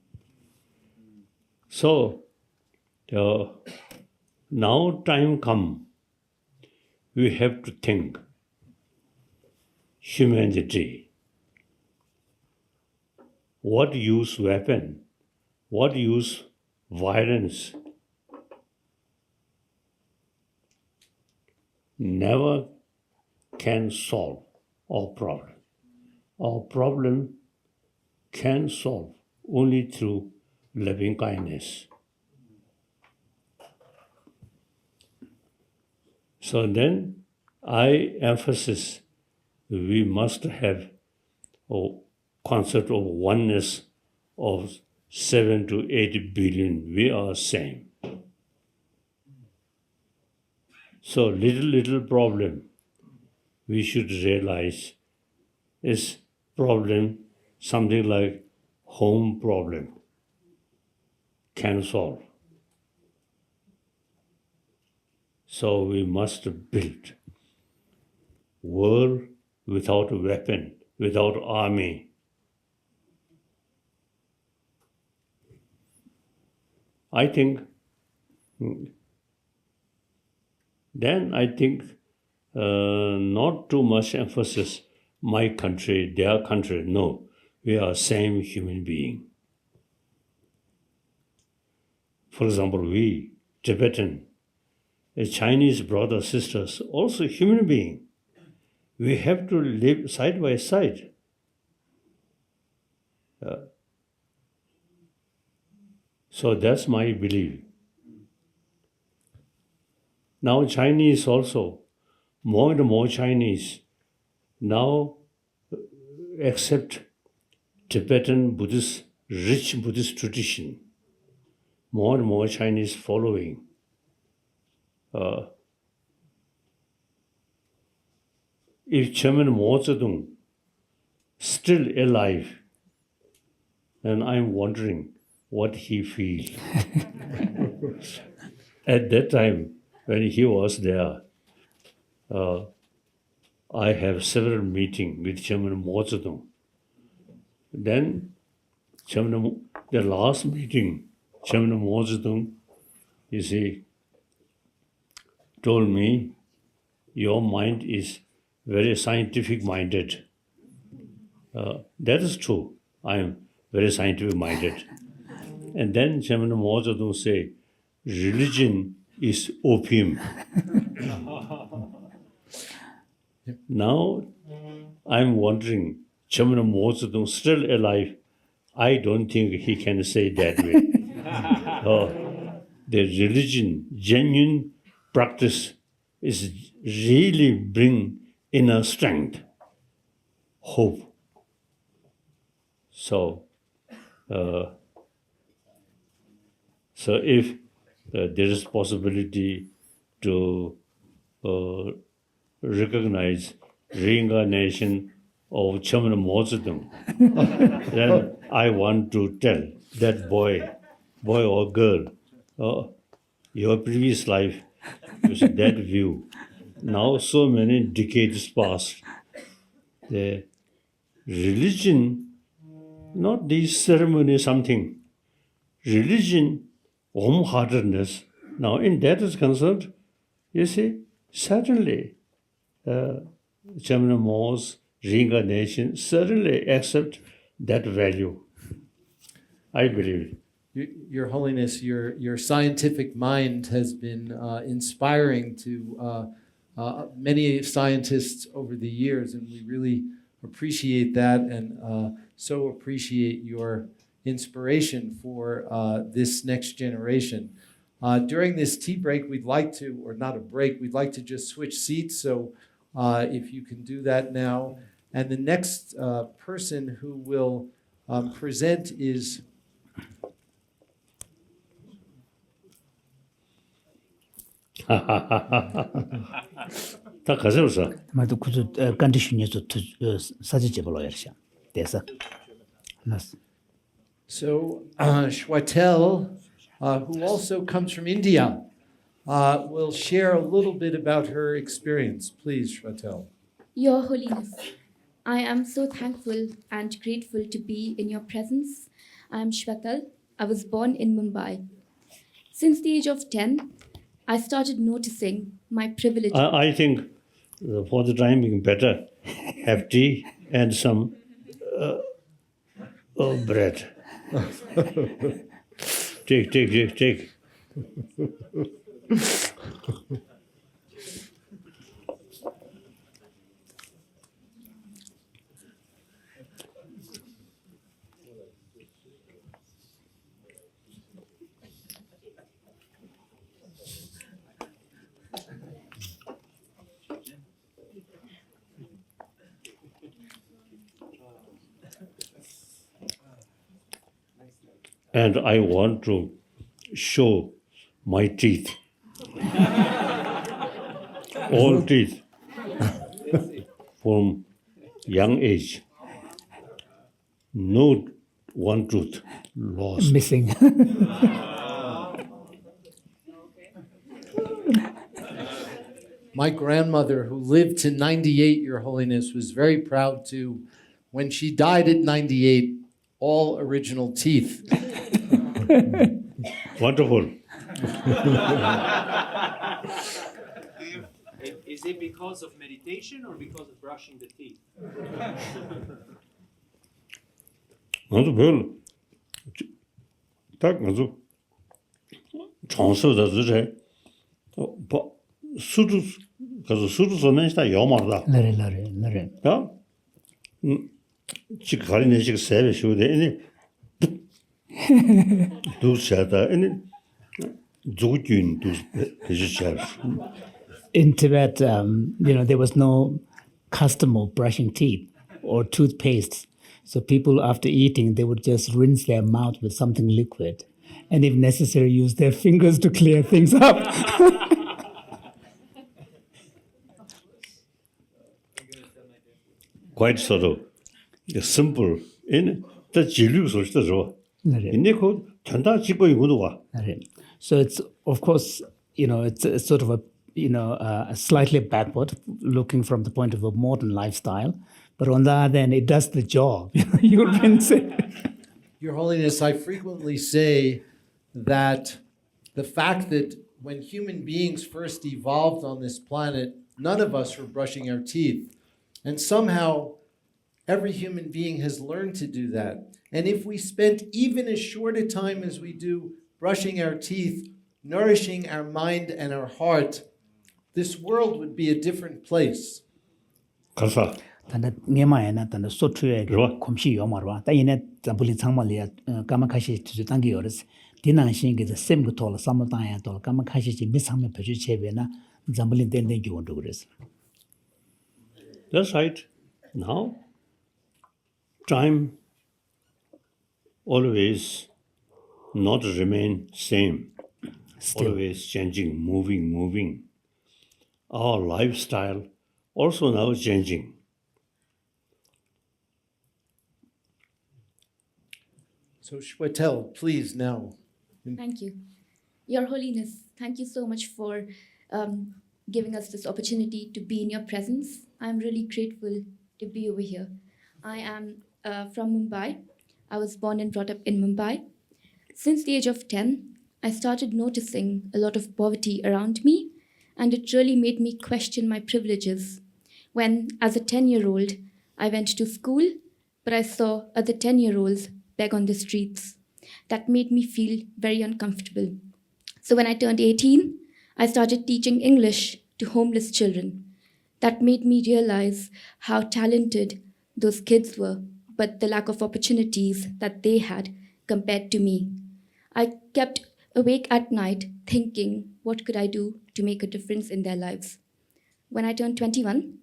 So, now time come, we have to think humanity. What use weapon? What use violence? Never can solve our problem. Our problem can solve only through loving kindness. So then I emphasize we must have a concept of oneness of 7 to 8 billion. We are same. So little problem we should realize is problem something like home problem can solve. So we must build world without a weapon, without army. I think not too much emphasis my country, their country. No, we are same human being. For example, we, Tibetan, Chinese brothers, sisters, also human being. We have to live side by side. So that's my belief. Now Chinese also, more and more Chinese now accept Tibetan Buddhist, rich Buddhist tradition. More and more Chinese following. If Chairman Mao Zedong still alive, then I'm wondering what he feels. At that time, when he was there, I have several meetings with Chairman Mao Zedong. Then, the last meeting, Chairman Mao Zedong, you see, told me, your mind is very scientific minded. That is true. I am very scientific minded. And then Chairman Mao Zedong say, religion is opium. Now, I'm wondering, Chairman Mao Zedong still alive, I don't think he can say that way. The religion, genuine practice is really bring inner strength, hope. So if there is possibility to recognize reincarnation of Chairman Mao Zedong, then I want to tell that boy or girl, your previous life was that view. Now so many decades passed. The religion, not this ceremony, something. Religion, warm-heartedness. Now, in that is concerned, you see, certainly, Chairman Mao's reincarnation certainly accept that value. I believe. Your Holiness, your scientific mind has been inspiring to many scientists over the years, and we really appreciate that and so appreciate your inspiration for this next generation. During this tea break, we'd like to, or not a break, we'd like to just switch seats, so if you can do that now. And the next person who will present is 다 가져오자. 말도 그 컨디션에서 사진 찍으러 야르샤. 돼서. So Shwatel, who also comes from India, will share a little bit about her experience. Please, Shwatel. Your Holiness, I am so thankful and grateful to be in your presence. I am Shwatal. I was born in Mumbai. Since the age of 10, I started noticing my privilege. I think for the time being better, have tea and some bread. Take. And I want to show my teeth. All teeth. From young age. No one tooth lost. Missing. My grandmother, who lived to 98, Your Holiness, was very proud to, when she died at 98, all original teeth. Wonderful. Is it because of meditation or because of brushing the teeth? 나도 별 딱 아주 정서다 그래. 수도 가서 수도 소면 다 요마다. 나래. 야. 지금 가리네 지금 세배 쉬우데 아니. 두샤다 아니. 조균 두 해주셔. In Tibet, there was no custom of brushing teeth or toothpaste. So people, after eating, they would just rinse their mouth with something liquid. And if necessary, use their fingers to clear things up. Quite sort of simple. In the jilu so So it's, of course, it's sort of a slightly backward, looking from the point of a modern lifestyle. But on the other hand, it does the job. You can say. Your Holiness, I frequently say that the fact that when human beings first evolved on this planet, none of us were brushing our teeth. And somehow, every human being has learned to do that. And if we spent even as short a time as we do brushing our teeth, nourishing our mind and our heart, this world would be a different place. 가서 tanda ngemaena tanda sotuye komshi yomarwa ta ine tambuli changmali kama kashi tu tangi yores dinang shinge the same go tola samotaya tola kama kashi ji misame peju chebe na zambuli den den gyondo gres. That's right. Now, time always not remain same. Still. Always changing, moving. Our lifestyle also now changing. So Shwetel, please now. Thank you. Your Holiness, thank you so much for giving us this opportunity to be in your presence. I'm really grateful to be over here. I am from Mumbai. I was born and brought up in Mumbai. Since the age of 10, I started noticing a lot of poverty around me, and it really made me question my privileges. When, as a 10-year-old, I went to school, but I saw other 10-year-olds beg on the streets. That made me feel very uncomfortable. So when I turned 18, I started teaching English to homeless children. That made me realize how talented those kids were, but the lack of opportunities that they had compared to me. I kept awake at night thinking, what could I do to make a difference in their lives? When I turned 21,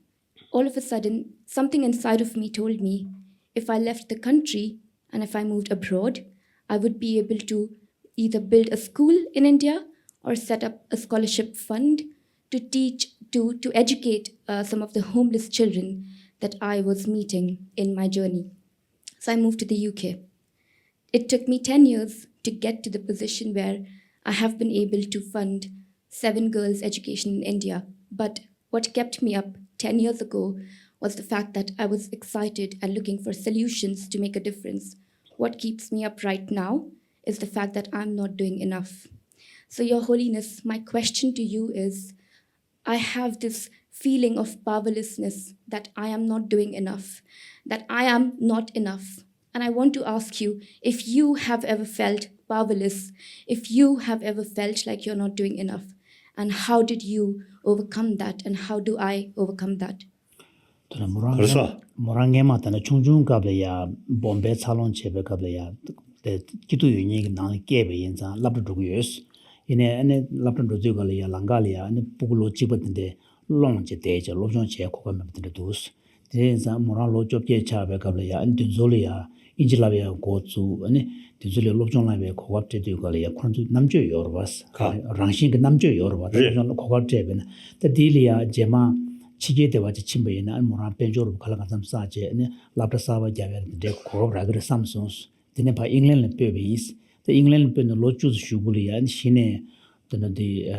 all of a sudden, something inside of me told me, if I left the country and if I moved abroad, I would be able to either build a school in India or set up a scholarship fund to teach, to educate some of the homeless children that I was meeting in my journey. So I moved to the UK. It took me 10 years to get to the position where I have been able to fund 7 girls' education in India. But what kept me up 10 years ago was the fact that I was excited and looking for solutions to make a difference. What keeps me up right now is the fact that I'm not doing enough. So, Your Holiness, my question to you is, I have this feeling of powerlessness that I am not doing enough, that I am not enough. And I want to ask you if you have ever felt powerless, if you have ever felt like you're not doing enough, and how did you overcome that, and how do I overcome that? 그래서 모랑게마 tana chungchung kableya bombe salon chebe kableya de kitu yuni nang kebe yenza labdo duguyes ine labdo dugaleya langalia ine pugulo chibatinde longje deje lobjon che ko kambe dus denza morang lo jobje chabe kableya inde zoleya injilabya gozu ine dizule lobjon labe kogapte dugaleya khonju namjo yorbas rangshin ke namjo yorbas lobjon kogapte ben de dilia jema chige de waje chimbe na mora penjor khala ka samsa je ne labda sawa javer de ko ragra samsons dine pa england le pebis the england pen lo chu shuguli ya shine de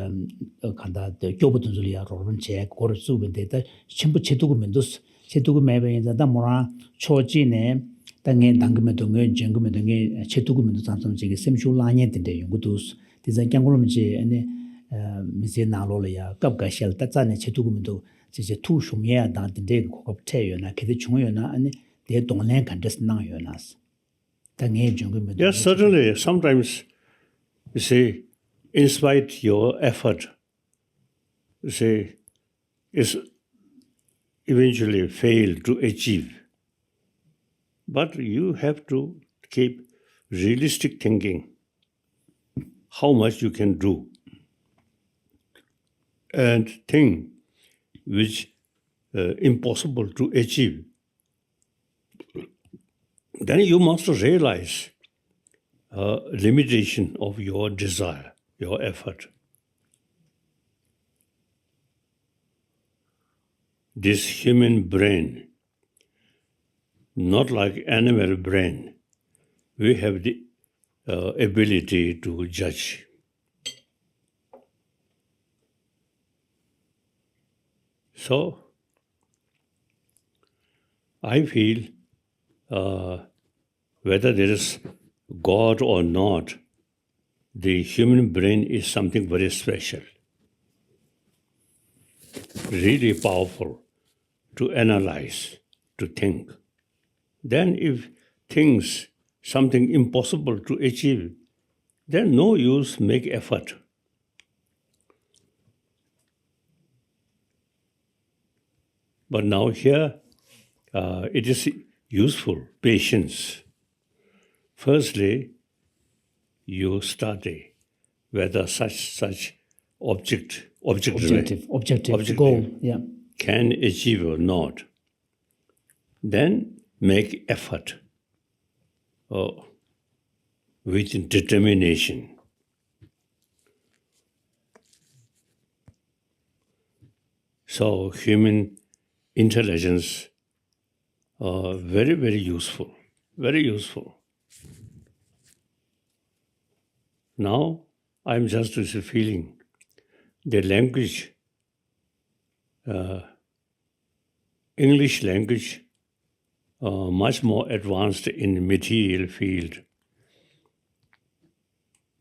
khanda de kyobutun zulia robun che ko su ben de chimbu chedugu mendos chedugu mebe da mora choji ne 당에 당금에 동에 정금에 동에 체두금도 samson지게 semshu 라nye de yungudus 디자인 강골음지 아니 미제 나로려야 갑가실 따자네 체두금도 이제 투shum이야 다데 고급체요나 그게 중요나 아니 내 동네 간데스 나요나스 당에 정금에 yes, certainly sometimes you see in spite your effort you see is eventually fail to achieve. But you have to keep realistic thinking, how much you can do, and think which impossible to achieve. Then you must realize limitation of your desire, your effort. This human brain, not like animal brain, we have the ability to judge. So I feel whether there is God or not, the human brain is something very special, really powerful to analyze, to think. Then if things, something impossible to achieve, then no use make effort. But now here, it is useful, patience. Firstly, you study whether such objective goal, yeah. can achieve or not. Then make effort with determination. So human intelligence very, very useful, very useful. Now I'm just feeling the language, English language, much more advanced in material field,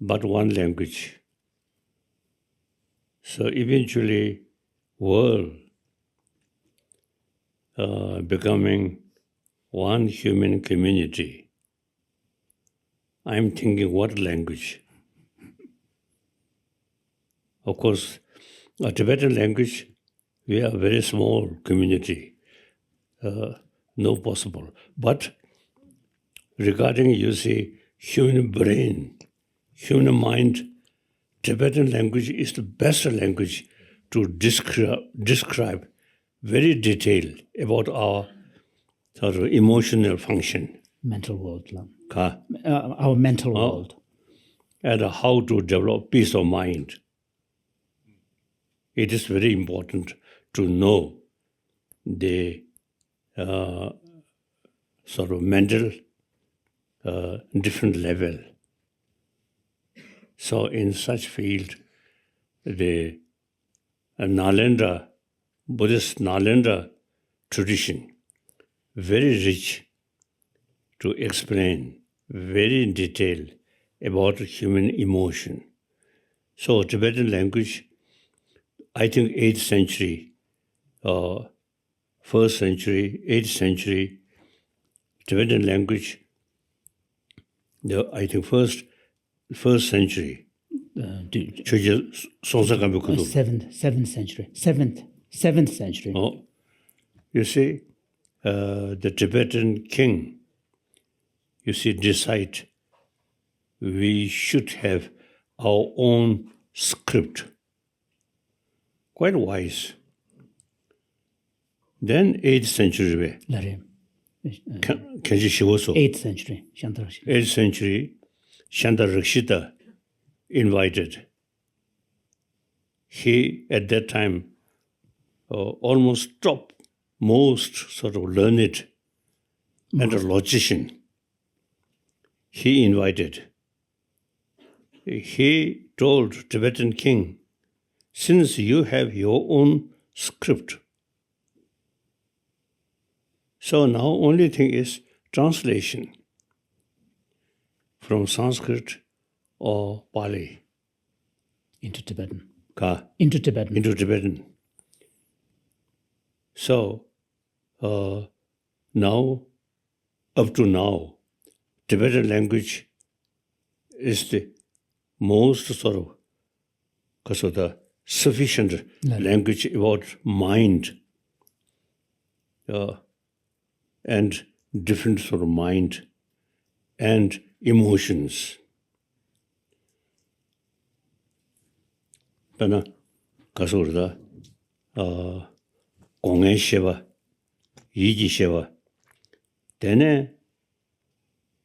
but one language. So eventually, world becoming one human community. I'm thinking, what language? Of course, a Tibetan language, we are a very small community, no possible. But regarding, you see, human brain, human mind, Tibetan language is the best language to describe very detailed about our sort of emotional function. Mental world, our mental world. And how to develop peace of mind. It is very important to know the sort of mental different level. So in such field, the Nalanda, Buddhist Nalanda tradition, very rich to explain, very in detail about human emotion. So Tibetan language, I think 8th century, 1st century, 8th century, Tibetan language, I think first century. 7th century. Oh, you see, the Tibetan king, you see, decide we should have our own script. Quite wise. Then 8th century. 8th century. 8th century, Shanta Rakshita invited. He, at that time, almost top most sort of learned and a logician. He invited. He told Tibetan king, since you have your own script, so now only thing is translation from Sanskrit or Pali. Into Tibetan. Into Tibetan. So now, up to now, Tibetan language is the most sort of the sufficient language about mind and different sort of mind and emotions. But kasurda 공연 sheva, yiji sheva, tene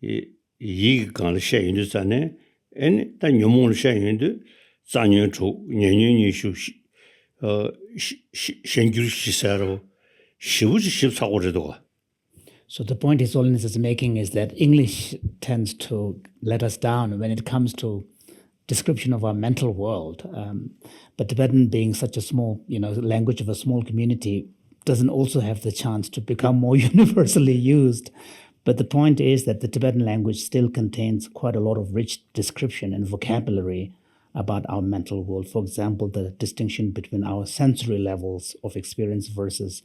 yigi kan she yindu zane, en ta nyomon she yindu zanyo chu nyenyo nishu shengyur shisaro shivuji shibsagoredoga. So the point His Holiness is making is that English tends to let us down when it comes to description of our mental world. But Tibetan, being such a small, language of a small community, doesn't also have the chance to become more universally used. But the point is that the Tibetan language still contains quite a lot of rich description and vocabulary about our mental world. For example, the distinction between our sensory levels of experience versus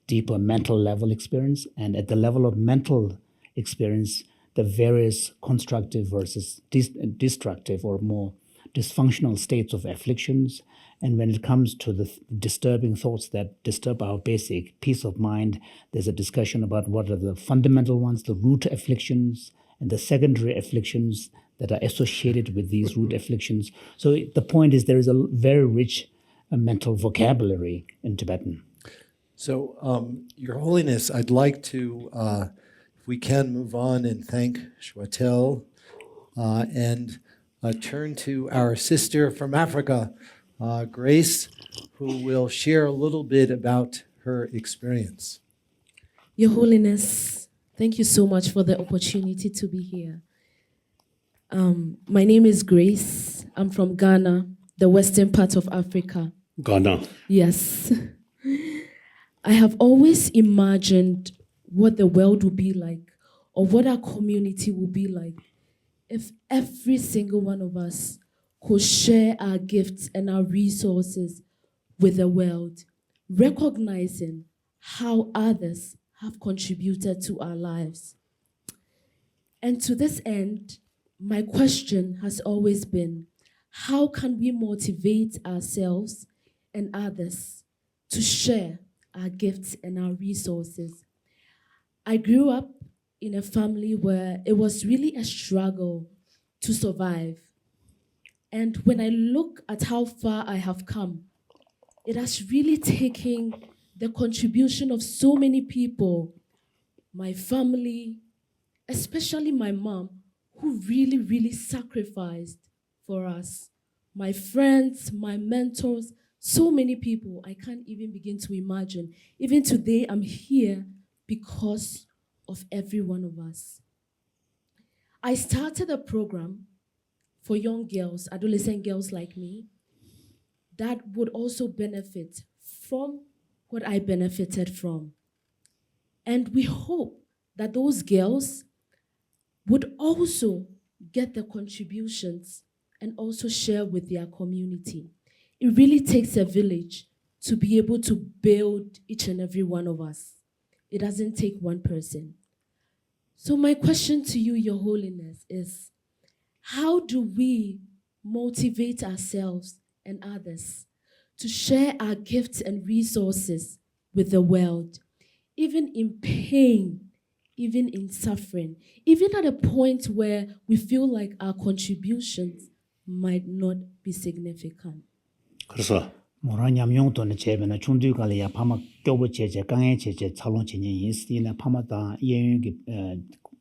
deeper mental level experience. And at the level of mental experience, the various constructive versus destructive or more dysfunctional states of afflictions. And when it comes to the disturbing thoughts that disturb our basic peace of mind, there's a discussion about what are the fundamental ones, the root afflictions, and the secondary afflictions that are associated with these root afflictions. So the point is there is a very rich mental vocabulary in Tibetan. So, Your Holiness, I'd like to, if we can, move on and thank Shwatel and turn to our sister from Africa, Grace, who will share a little bit about her experience. Your Holiness, thank you so much for the opportunity to be here. My name is Grace. I'm from Ghana, the western part of Africa. Ghana. Yes. I have always imagined what the world would be like, or what our community would be like, if every single one of us could share our gifts and our resources with the world, recognizing how others have contributed to our lives. And to this end, my question has always been, how can we motivate ourselves and others to share our gifts and our resources? I grew up in a family where it was really a struggle to survive. And when I look at how far I have come, it has really taken the contribution of so many people, my family, especially my mom, who really, really sacrificed for us. My friends, my mentors, so many people I can't even begin to imagine. Even today, I'm here because of every one of us. I started a program for young girls, adolescent girls like me, that would also benefit from what I benefited from. And we hope that those girls would also get the contributions and also share with their community. It really takes a village to be able to build each and every one of us. It doesn't take one person. So my question to you, Your Holiness, is how do we motivate ourselves and others to share our gifts and resources with the world, even in pain, even in suffering, even at a point where we feel like our contributions might not be significant? 그래서 Moranyam yung to na chebe na chundu kala ya pama kyobo cheche, kange cheche, chalong chenye yinsi na pama ta yen ki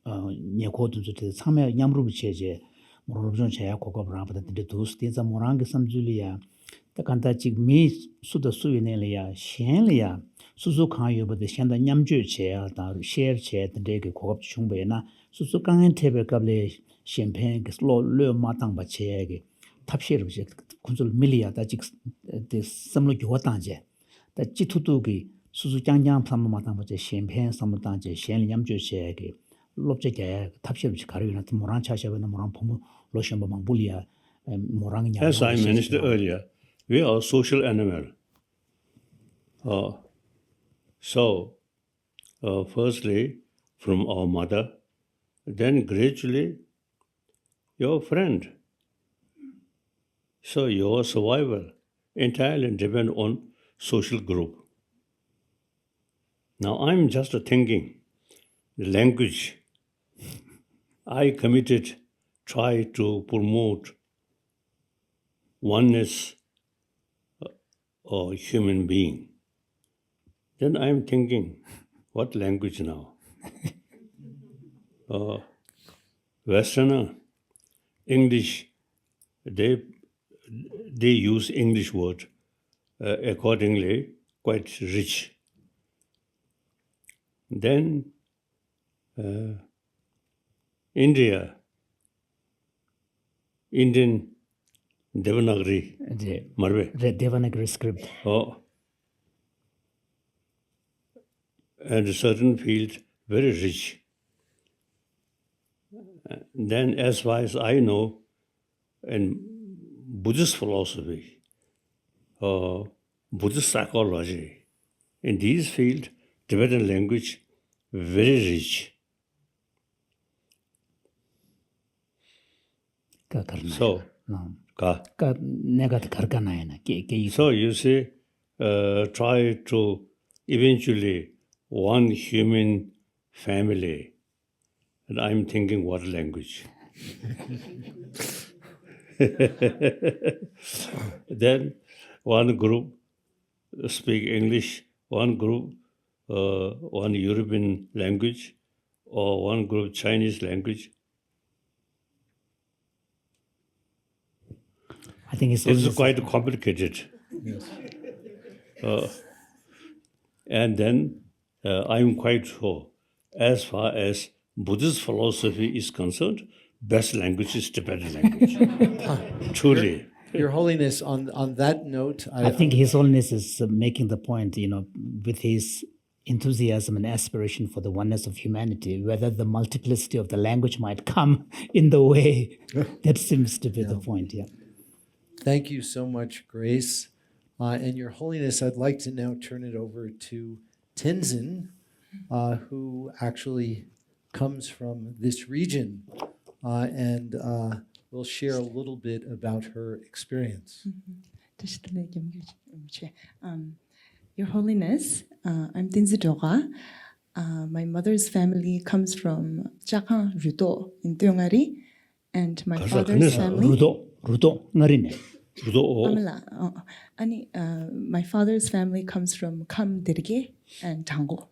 nye kodun su te tsame nyamrubu cheche, morobjon chaya koko bramba ta tinte tus, tinsa morangi samzuli ya, ta kanta chik mi suda suwi ne le ya, shen le ya, susu kanyo bade shen da nyamju che ya, ta share che, tinte ki koko chungbe ya na, susu kange tebe kable shen pen ki lo matang ba che ya ki, 탑시르 제 군술 밀리아 다직 데 섬로 교단제 다 지투두기 수수장장 삼마당 버제 셴펜 삼마당제 셴냠주제게 롭제게 탑시르 가르나 모란 차셔베나 모란 포무 로션바망 불리아 모랑냐. As I mentioned earlier, we are social animal. So, firstly, from our mother, then gradually, your friend. So your survival entirely depends on social group. Now I'm just thinking, the language I committed, try to promote oneness or human being. Then I'm thinking, what language now? Westerner, English, they use English word accordingly, quite rich. Then Indian Devanagari. Marve. Devanagari script. Oh. And a certain field, very rich. Then, as far as I know, in Buddhist philosophy, Buddhist psychology, in these fields, Tibetan language, very rich. So, so you see, try to eventually one human family, and I'm thinking what language. Then one group speak English, one group one European language, or one group Chinese language. I think it's quite complicated. Yes. And then I'm quite sure, as far as Buddhist philosophy is concerned, best language is Tibetan language. Truly. Your Holiness, on that note, I think His Holiness is making the point, with his enthusiasm and aspiration for the oneness of humanity, whether the multiplicity of the language might come in the way. That seems to be the point, yeah. Thank you so much, Grace. And Your Holiness, I'd like to now turn it over to Tenzin, who actually comes from this region and will share a little bit about her experience. Your Holiness, I'm Tenzin Doga. My mother's family comes from Chakhan Rudo in Tiongari, and my father's family... my father's family comes from Kham Dirge and Tango.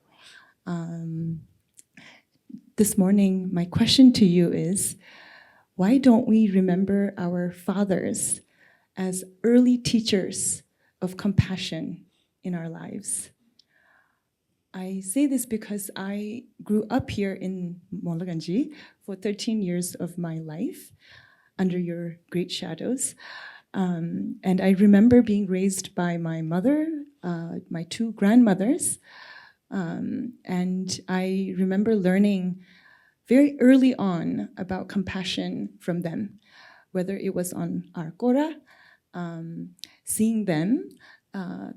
This morning, my question to you is, why don't we remember our fathers as early teachers of compassion in our lives? I say this because I grew up here in Molaganji for 13 years of my life under your great shadows. And I remember being raised by my mother, my two grandmothers, and I remember learning very early on about compassion from them, whether it was on our Kora, seeing them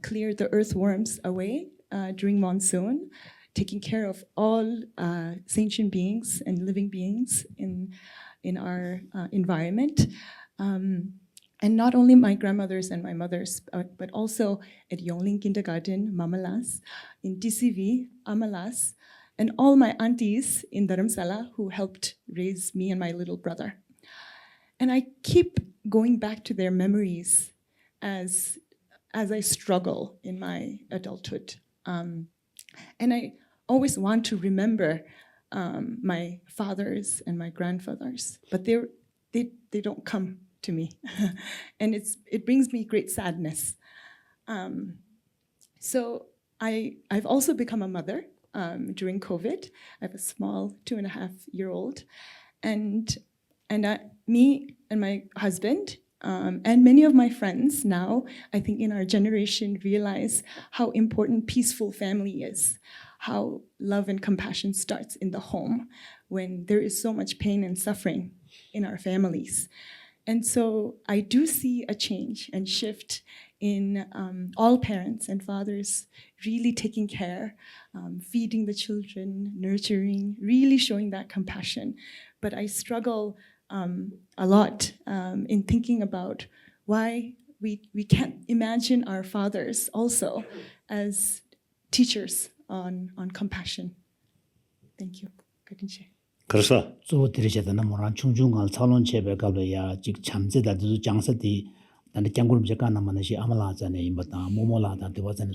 clear the earthworms away during monsoon, taking care of all sentient beings and living beings in our environment. And not only my grandmothers and my mothers, but also at Yongling Kindergarten, Mamalas, in DCV, Amalas, and all my aunties in Dharamsala who helped raise me and my little brother. And I keep going back to their memories as I struggle in my adulthood. And I always want to remember my fathers and my grandfathers, but they don't come to me. And it brings me great sadness. So I've also become a mother during COVID. I have a small 2.5-year-old. And me and my husband and many of my friends now, I think in our generation, realize how important peaceful family is, how love and compassion starts in the home when there is so much pain and suffering in our families. And so I do see a change and shift in all parents and fathers really taking care, feeding the children, nurturing, really showing that compassion. But I struggle a lot in thinking about why we can't imagine our fathers also as teachers on compassion. Thank you. 그래서 저 드리셔다나 모란 충중할 차론 제배 가려야 직 참제다도 장사디 나는 장구름 제가 남만시 아말라자네 임바다 모모라다 되와자네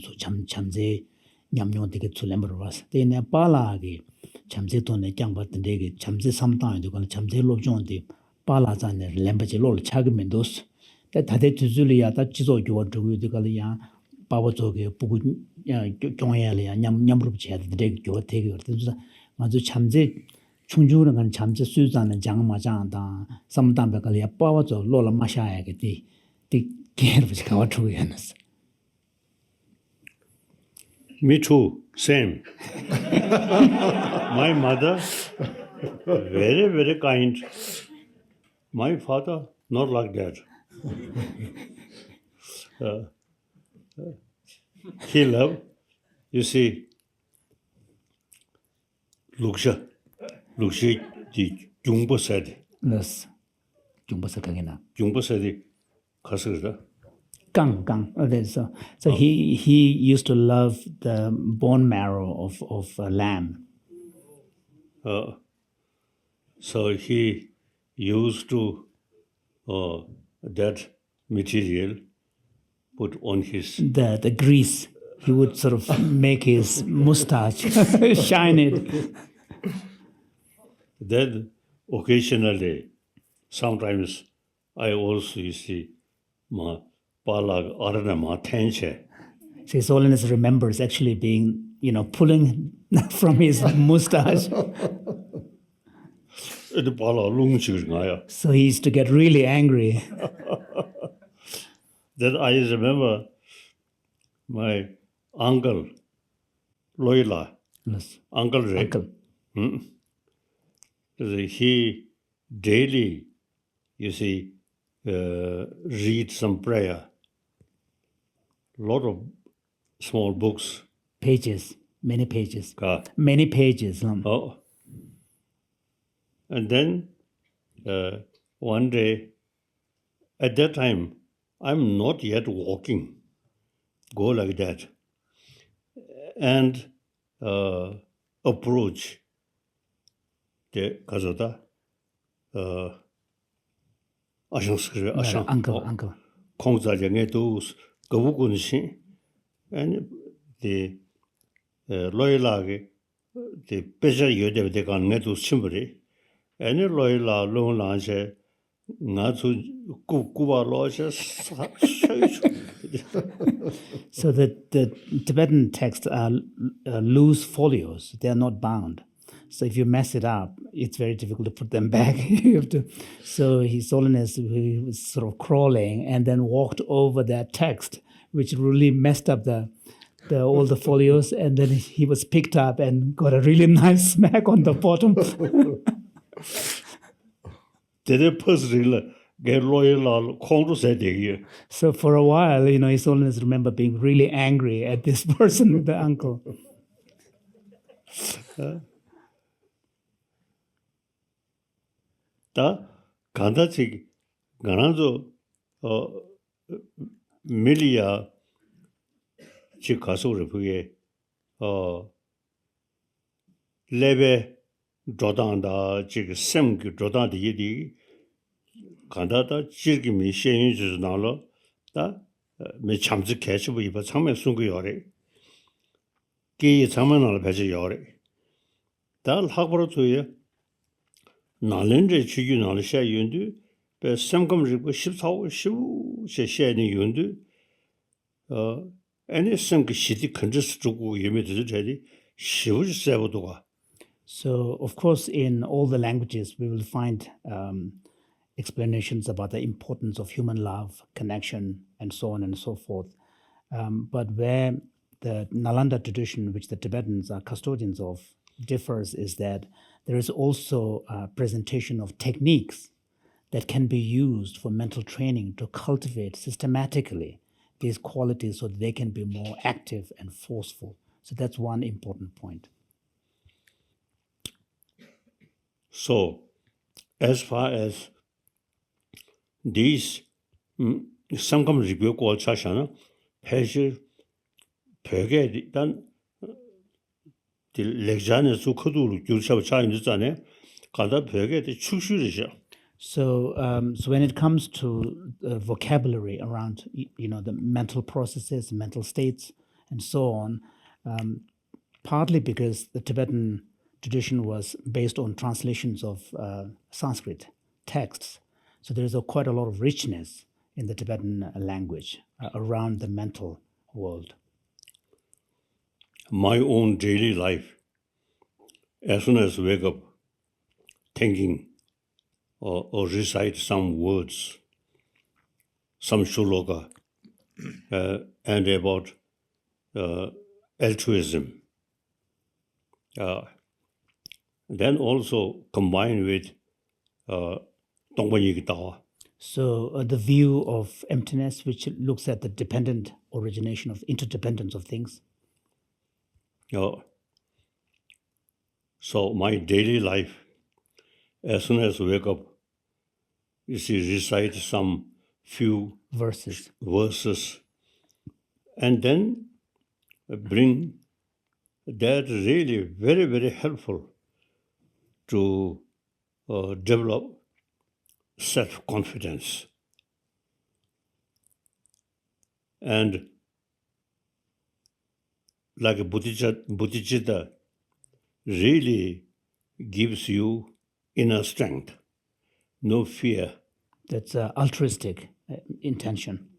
참제 냠뇽 되게 출렘버로 왔어. 대내 빨라게 참제 돈에 장바던데게 참제 삼단도 그 참제 롭종데 빨라자네 렘버지 롤 차그면도스 다대 주줄이야 다 지소 교원주고 되가리야 바보조게 부구 종해야리야 냠냠으로 제야 되게 교 되게 그래서 맞아 참제 충주는 잠재 수자는 장마장다 삼담백을 빠와서 로라 마샤야게디 디 게르지 가와투야나스. Me too, same. My mother, very, very kind. My father, not like that. He loved, you see, Luksha the Jungbo said. Yes. 중보서 강이나. Jungbo said, Kasada. Gang. So he used to love the bone marrow of a lamb. So he used to that material put on his the grease. He would sort of make his mustache shine it. Then occasionally, sometimes I also you see ma palag arana ma tenche. So His Holiness remembers actually being, pulling from his mustache. The pala lung ngaya. So he used to get really angry. Then I remember my uncle, Loila, Yes. Uncle Ray. Uncle. He daily, you see, read some prayer. Lot of small books. Pages, many pages. Ka. Many pages. Oh. And then one day, at that time, I'm not yet walking. Go like that. And approach the Kazota. Uncle. Kongzajange dos Gavugunshi and the Loyalage, the Pesha Yode de Ganetu Chimbri, and Loyala Long Lanche, Natu Kuba Lojas. So the Tibetan texts are loose folios. They are not bound. So if you mess it up, it's very difficult to put them back. You have to. So His Holiness, he was sort of crawling and then walked over that text, which really messed up all the folios. And then he was picked up and got a really nice smack on the bottom. So for a while, His Holiness remember being really angry at this person, the uncle. 다 간다치 가난조 밀리아 지 가서를 그게 레베 조단다 지금 샘그 조단다 이디 간다다 지금이 시행주스 나로 다매 참지 개시부 이바 참매 순구 요래 기 참만을 배지 요래 다 학부로 투에 나len제 주기 나르샤 윤두 배 삼금리고 14호 15 셰셰니 윤두 아니 생그 시디 컨저스 주고 예매들 제디 15 세보도가. So of course in all the languages we will find explanations about the importance of human love, connection, and so on and so forth. But where the Nalanda tradition, which the Tibetans are custodians of, differs is that there is also a presentation of techniques that can be used for mental training to cultivate systematically these qualities so that they can be more active and forceful. So that's one important point. So, as far as these 상금 리뷰 고차샤는 패시 벽에 일단 렉잔에서 코드로 교차가 차이는잖아요. 가다 벽에 축슈르죠. So when it comes to vocabulary around the mental processes, mental states, and so on, partly because the Tibetan tradition was based on translations of Sanskrit texts, so there is quite a lot of richness in the Tibetan language around the mental world. My own daily life, as soon as I wake up, thinking or recite some words, some shloka, and about altruism. Then also combined with Tongpanyi Tawa. So the view of emptiness, which looks at the dependent origination of interdependence of things. So my daily life, as soon as I wake up, you see, recite some few verses, and then bring that really very, very helpful to develop self-confidence. And like Bodhicitta really gives you inner strength, no fear. That's altruistic intention.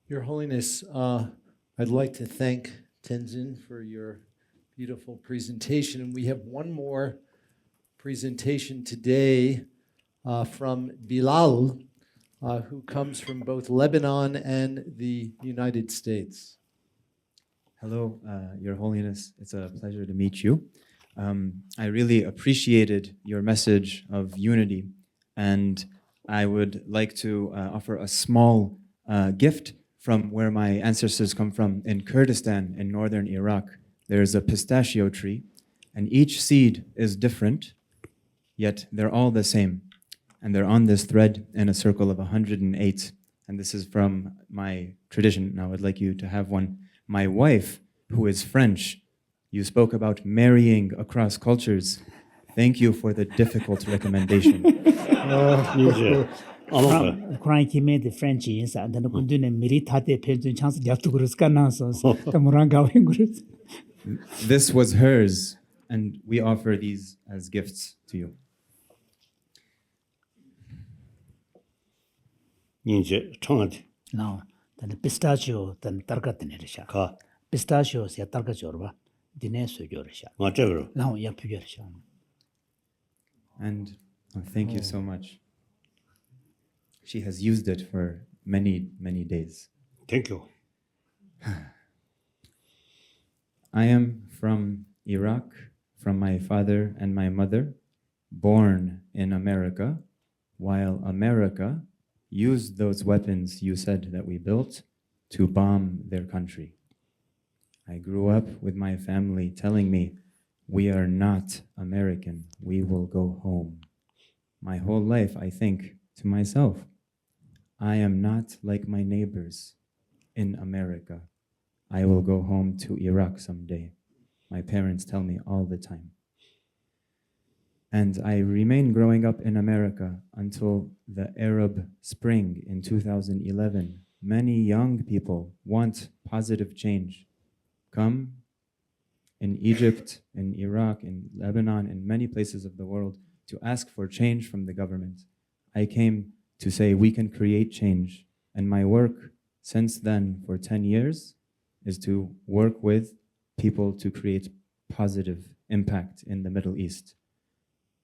Your Holiness, I'd like to thank Tenzin for your beautiful presentation. And we have one more presentation today from Bilal, who comes from both Lebanon and the United States. Hello, Your Holiness. It's a pleasure to meet you. I really appreciated your message of unity, and I would like to offer a small gift from where my ancestors come from in Kurdistan in northern Iraq. There's a pistachio tree, and each seed is different, yet they're all the same. And they're on this thread in a circle of 108. And this is from my tradition. Now I'd like you to have one. My wife, who is French, you spoke about marrying across cultures. Thank you for the difficult recommendation. Quran ki me the French is and then kundune meritate pension chance yaptu gurus kana so tamuranga gurus. This was hers, and we offer these as gifts to you. Now, the pistachio then targatnerisha. Pistachio se targachorba, dineso yorisha. Whatever. Now yapuyerisha. And thank you so much. She has used it for many, many days. Thank you. I am from Iraq, from my father and my mother, born in America, while America used those weapons you said that we built to bomb their country. I grew up with my family telling me, we are not American, we will go home. My whole life I think to myself, I am not like my neighbors in America. I will go home to Iraq someday. My parents tell me all the time. And I remain growing up in America until the Arab Spring in 2011. Many young people want positive change. Come in Egypt, in Iraq, in Lebanon, in many places of the world to ask for change from the government. I came to say we can create change. And my work since then for 10 years is to work with people to create positive impact in the Middle East.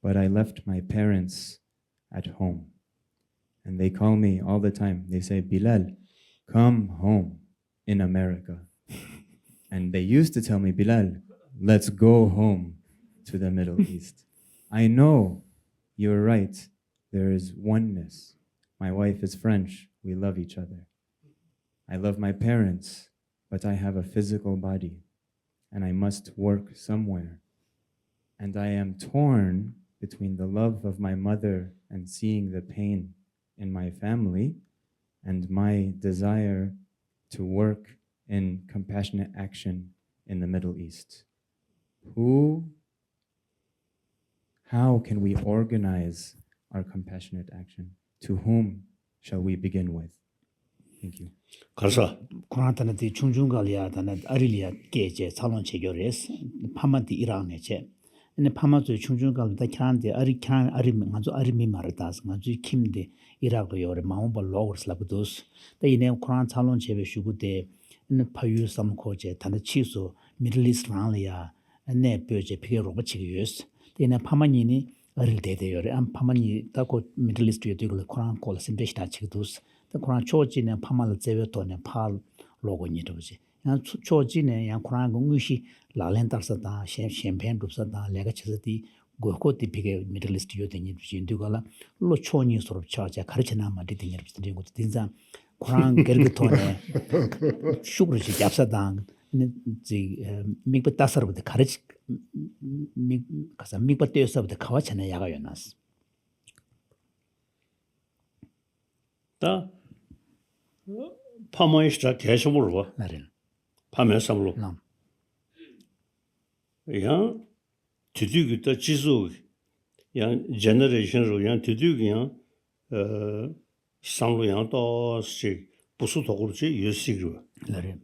But I left my parents at home. And they call me all the time. They say, Bilal, come home in America. And they used to tell me, Bilal, let's go home to the Middle East. I know you're right. There is oneness. My wife is French. We love each other. I love my parents, but I have a physical body, and I must work somewhere. And I am torn between the love of my mother and seeing the pain in my family and my desire to work in compassionate action in the Middle East. How can we organize our compassionate action? To whom shall we begin with? Thank you. Karsa. Kurantana di chungjungalia dana arilia geje salon chegores, pamati iraneche. And the Pamazu chungjungal da kande ari kan ari manzo ari mi maradas ngazu kimde Iraq yore maumba lowers labdus. The ine Quran salon chebe shugude in the payu samkoje tana chiso Middle East ranlia 네 뼈제 피게 로바 치기스 데나 파마니니 릴데데요레 암 파마니 타코 미들 이스트에 되고 코란 콜 심데시다 치기도스 더 코란 초지네 파마를 제베토네 팔 로고니도지 양 초지네 양 코란 공유시 라렌타르사다 셴펜 룹사다 레가치스디 고코티 피게 미들 이스트에 되니 진두가라 로 초니 소로 차자 가르치나 마디 되니 되고 딘자 코란 게르토네 슈그르지 잡사당 지 미그 따서부터 가르치 미 가서 미그 때서부터 가와잖아 야가요나스 다 파마이스타 계속으로 봐 나를 파면삼로 남 야 뒤뒤기다 지수 야 제너레이션으로 야 뒤뒤기야 상로야 또시 부수도그지 유식으로 나를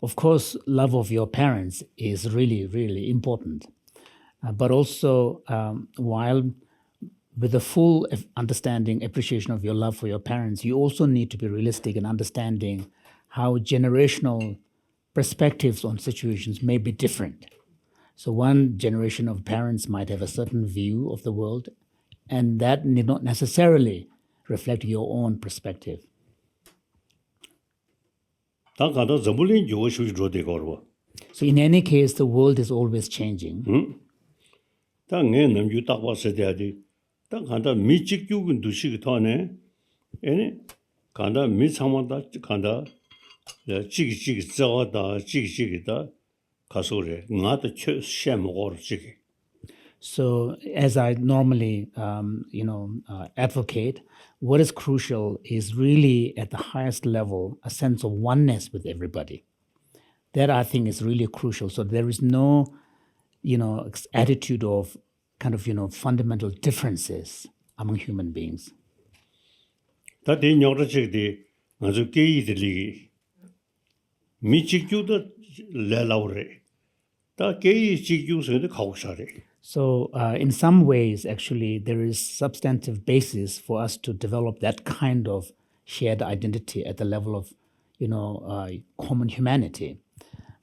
Of course, love of your parents is really, really important. But also, while with a full understanding, appreciation of your love for your parents, you also need to be realistic in understanding how generational perspectives on situations may be different. So one generation of parents might have a certain view of the world, and that need not necessarily reflect your own perspective. So in any case, the world is always changing. So as I normally, advocate, what is crucial is really at the highest level, a sense of oneness with everybody. That I think is really crucial. So there is no, attitude of kind of, fundamental differences among human beings. So in some ways, actually, there is substantive basis for us to develop that kind of shared identity at the level of, common humanity.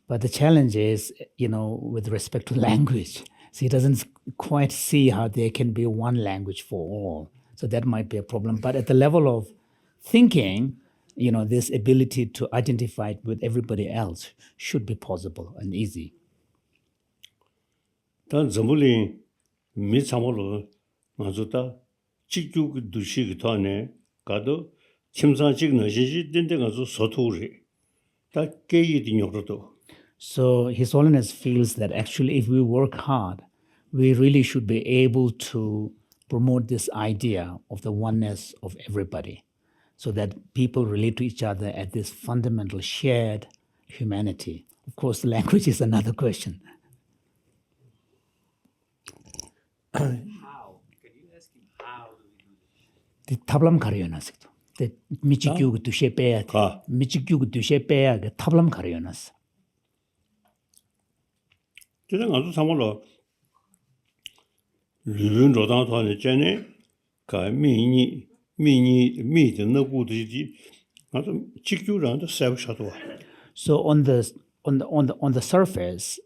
But the challenge is, with respect to language. So he doesn't quite see how there can be one language for all. So that might be a problem. But at the level of thinking, this ability to identify it with everybody else should be possible and easy. 단 전불이 미참으로 맞았다 직juk 두식 토네 가도 침사직 너시지 된데 가서 서투리 다 깨이디 요로도. So His Holiness feels that actually if we work hard, we really should be able to promote this idea of the oneness of everybody so that people relate to each other at this fundamental shared humanity. Of course, the language is another question. How? Can you ask him how do we do this? The tablam karyonas. The michikyug to shepea. Michikyug to shepea. Tablam karyonas. 그냥 아주 상말로 르른 로다토네 전에 가 미니 미드는 고드지 아주 직ju랑도 세우셔도. So on the surface,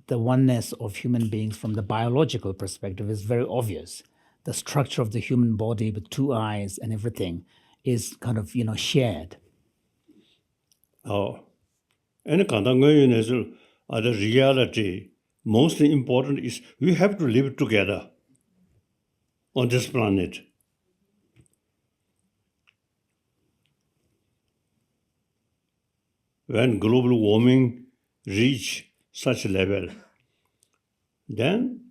the oneness of human beings from the biological perspective is very obvious. The structure of the human body with two eyes and everything is kind of, shared. And the reality, most important is we have to live together on this planet. When global warming reach such a level, then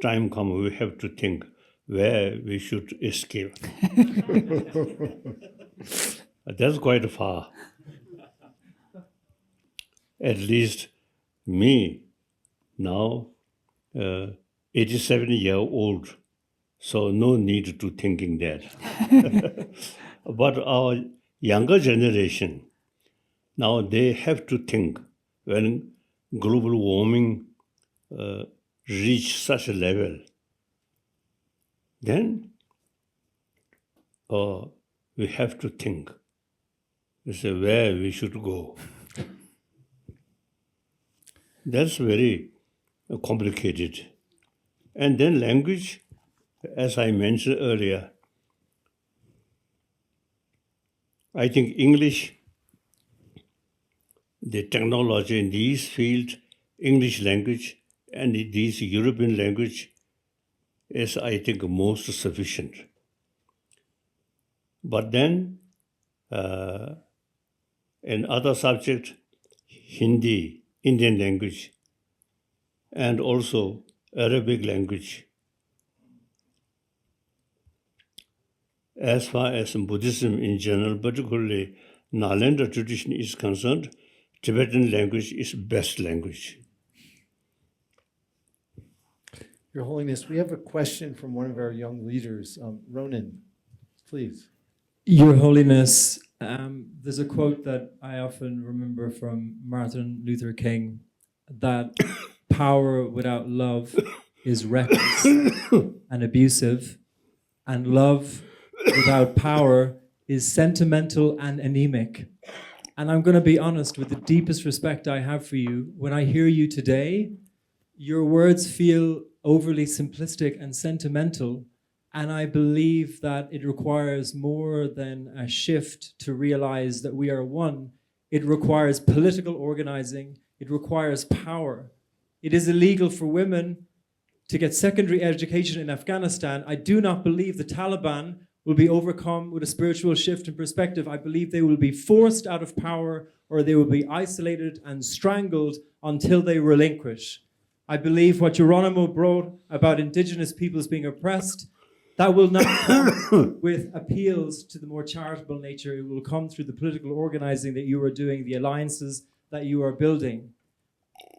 time comes we have to think where we should escape. That's quite far. At least me, now 87-year-old, so no need to thinking that. But our younger generation, now they have to think when global warming reach such a level, then we have to think where we should go. That's very complicated. And then language, as I mentioned earlier, I think English, the technology in these fields, English language and this European language is, I think, most sufficient. But then, in other subjects, Hindi, Indian language, and also Arabic language. As far as Buddhism in general, particularly Nalanda tradition is concerned, Tibetan language is best language. Your Holiness, we have a question from one of our young leaders. Ronan, please. Your Holiness, there's a quote that I often remember from Martin Luther King, that power without love is reckless and abusive, and love without power is sentimental and anemic. And I'm going to be honest, with the deepest respect I have for you, when I hear you today, your words feel overly simplistic and sentimental, and I believe that it requires more than a shift to realize that we are one. It requires political organizing. It requires power. It is illegal for women to get secondary education in Afghanistan. I do not believe the Taliban will be overcome with a spiritual shift in perspective. I believe they will be forced out of power, or they will be isolated and strangled until they relinquish. I believe what Geronimo brought about indigenous peoples being oppressed, that will not come with appeals to the more charitable nature. It will come through the political organizing that you are doing, the alliances that you are building.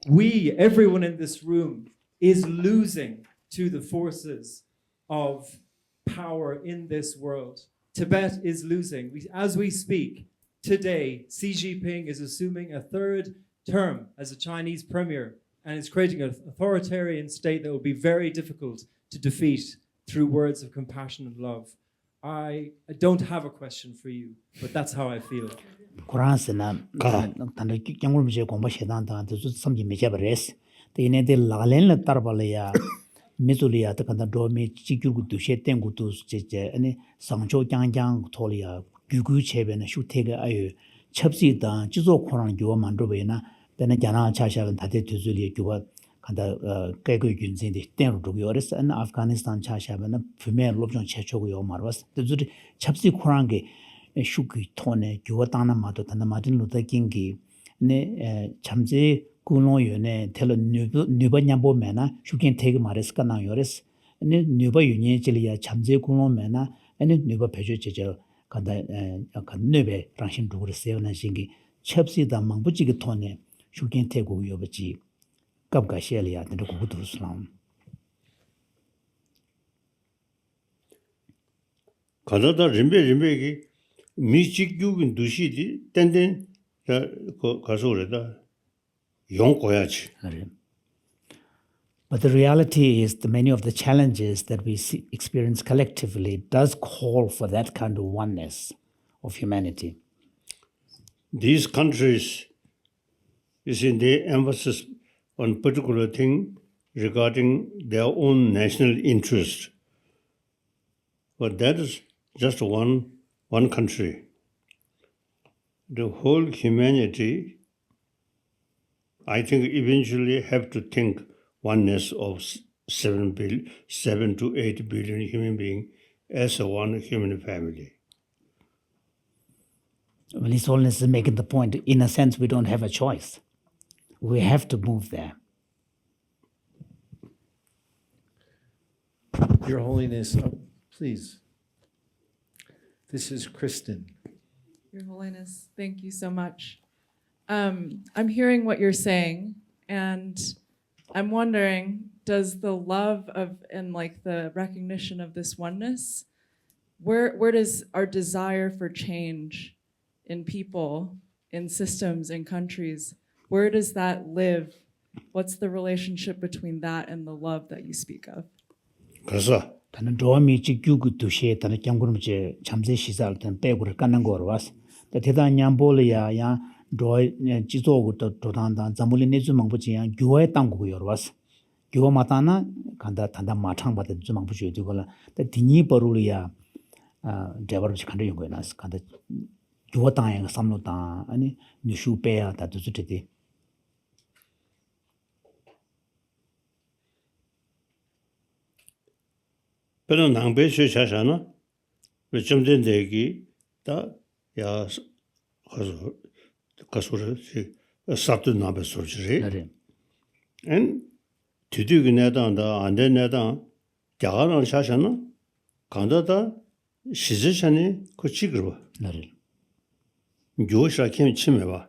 We, everyone in this room, is losing to the forces of power in this world. Tibet is losing. As we speak, today, Xi Jinping is assuming a third term as a Chinese premier, and is creating an authoritarian state that will be very difficult to defeat through words of compassion and love. I don't have a question for you, but that's how I feel. Quran sana tanda kyangul mje gomba shedan ta de samji meja bares te ine de lalen la tarbala ya mezulia ta kanda do me chigyu gu du she ten gu du je ane sangcho kyang kyang tholi ya gyugu chebe na shu tega ayu chapsi da jizo khoran gyo man do be na dana jana cha sha ta de tuzuli gyo kanda kaego gyunzen de ten ru gyo res an Afghanistan cha sha na phume lobjon che chogo yo marwas de zuri chapsi khoran ge shuki tone gyuwa tana mato tanda Martin Luther King ki ne chamze kulon yo ne telo nyuba nyambo mena shukin tegi mares ka nang yores ne nyuba yunye chili ya chamze kulon mena ne nyuba pecho cheche kanda nyube rangshin dhugura sewa na shingi chepsi da mangpo chigi tone shukin tegu yobachi kabga sheli ya tanda kukudu sulam. Kanda da rinpe ki 미직규긴 두시디 땡땡 가서 그래다 용 고야지. But the reality is that many of the challenges that we experience collectively does call for that kind of oneness of humanity. These countries is in the emphasis on particular thing regarding their own national interest. But that is just one country. The whole humanity, I think, eventually have to think oneness of 7 to 8 billion human beings as a one human family. Well, His Holiness is making the point. In a sense, we don't have a choice. We have to move there. Your Holiness, please. This is Kristen. Your Holiness, thank you so much. I'm hearing what you're saying, and I'm wondering, does the love of and like the recognition of this oneness, where does our desire for change in people, in systems, in countries, where does that live? What's the relationship between that and the love that you speak of? 그래서 다는 도미 지규구 두시에 다는 경고름제 참제 시설 된 배구를 까는 거로 왔어. 대단 냠볼이야 야 도 지도고 또 도단단 잠불이 내주 망부지야 교회 땅고요 왔어. gyuwa matana kanda tanda matang bata zumang puchu yudukola da dinyi baruli ya devar bichi kanda yungo nas kanda gyuwa tanga nga samlo tanga ani nishu peya da duzu titi. Pero nangbe shu shashana chumden degi da ya kasura sabdu nangbe surjiri. En tudugi nedan da ande nedan gyagan shashana kanda da shizishani ko chigirwa. Gyuwa shira kim chimeba.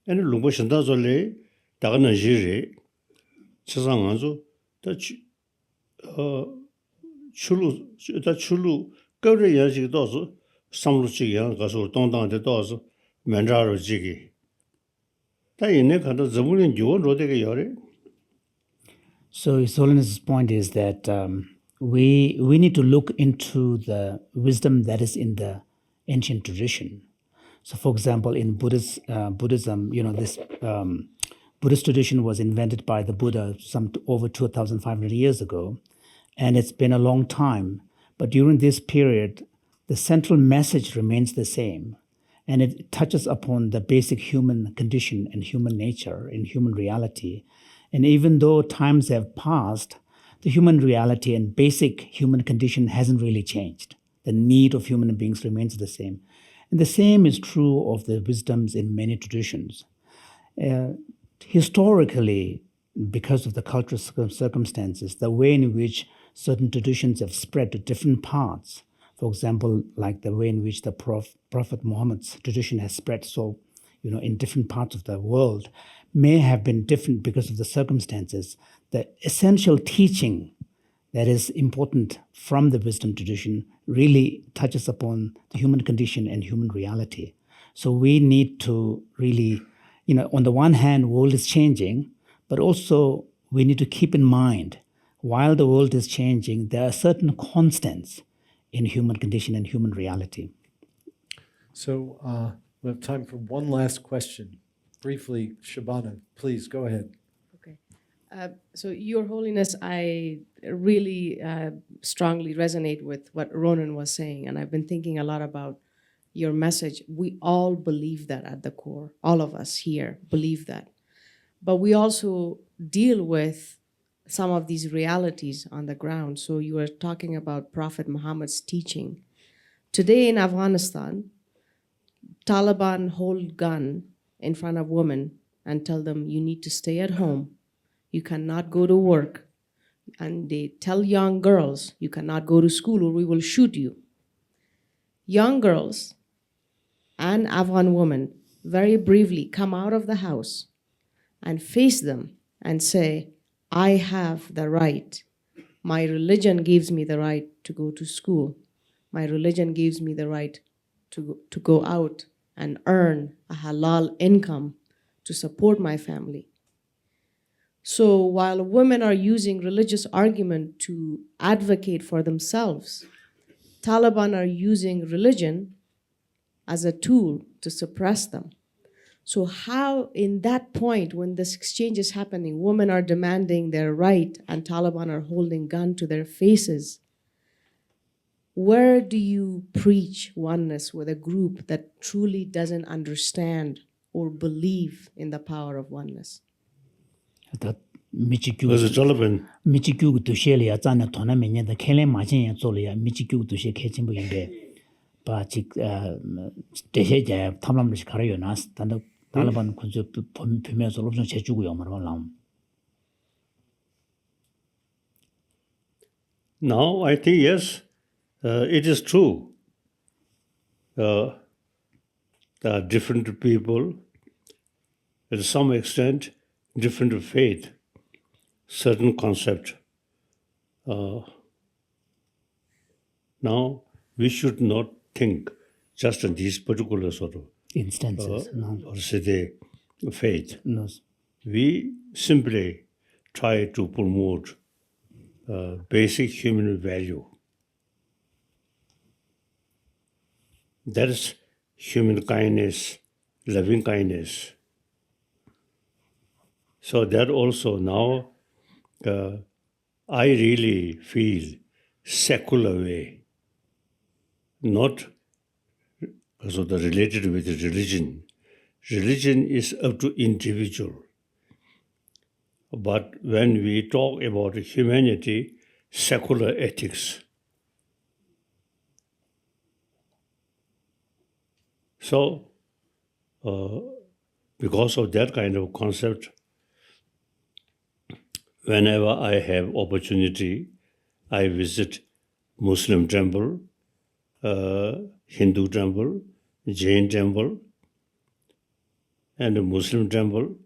En lungbo shinda zole daga na jiri chisang anzu da chulu gawri ya jigi dozu samlu chigi ya kasur tongtang de dozu menjaro jigi. Da inne kanda zabulin gyuwa rodega yore. So His Holiness's point is that we need to look into the wisdom that is in the ancient tradition. So, for example, in Buddhism, this Buddhist tradition was invented by the Buddha over 2,500 years ago, and it's been a long time. But during this period, the central message remains the same, and it touches upon the basic human condition and human nature and human reality. And even though times have passed, the human reality and basic human condition hasn't really changed. The need of human beings remains the same. And the same is true of the wisdoms in many traditions. Historically, because of the cultural circumstances, the way in which certain traditions have spread to different parts, for example, like the way in which the Prophet Muhammad's tradition has spread in different parts of the world, may have been different because of the circumstances. The essential teaching that is important from the wisdom tradition really touches upon the human condition and human reality. So we need to really, on the one hand, world is changing, but also we need to keep in mind, while the world is changing, there are certain constants in human condition and human reality. So we have time for one last question. Briefly, Shabana, please go ahead. Okay. So, Your Holiness, I really strongly resonate with what Ronan was saying, and I've been thinking a lot about your message. We all believe that at the core. All of us here believe that. But we also deal with some of these realities on the ground. So you were talking about Prophet Muhammad's teaching. Today in Afghanistan, Taliban hold gun in front of women and tell them, you need to stay at home. You cannot go to work. And they tell young girls, you cannot go to school or we will shoot you. Young girls and Afghan women very bravely come out of the house and face them and say, I have the right. My religion gives me the right to go to school. My religion gives me the right to go out and earn a halal income to support my family. So while women are using religious argument to advocate for themselves, Taliban are using religion as a tool to suppress them. So how, in that point, when this exchange is happening, women are demanding their right and Taliban are holding gun to their faces, where do you preach oneness with a group that truly doesn't understand or believe in the power of oneness? 미치규 두셰리아 잔나 토나 메냐다 켈레 마진야 졸이야 미치규 두셰 케침부 인데 바직 대세자 탐람듯이 가려요 나스 단도 달라반 군주 비면서 롭션 제주고요 말로 Now I think yes, it is true. There are different people, to some extent, different faith, certain concept. Now we should not think just in these particular sort of instances or say the faith. No. We simply try to promote basic human value. That is human kindness, loving kindness. So that also now I really feel secular way, not because of the related with religion. Religion is up to individual. But when we talk about humanity, secular ethics. So, because of that kind of concept, whenever I have opportunity, I visit Muslim temple, Hindu temple, Jain temple, and a Muslim temple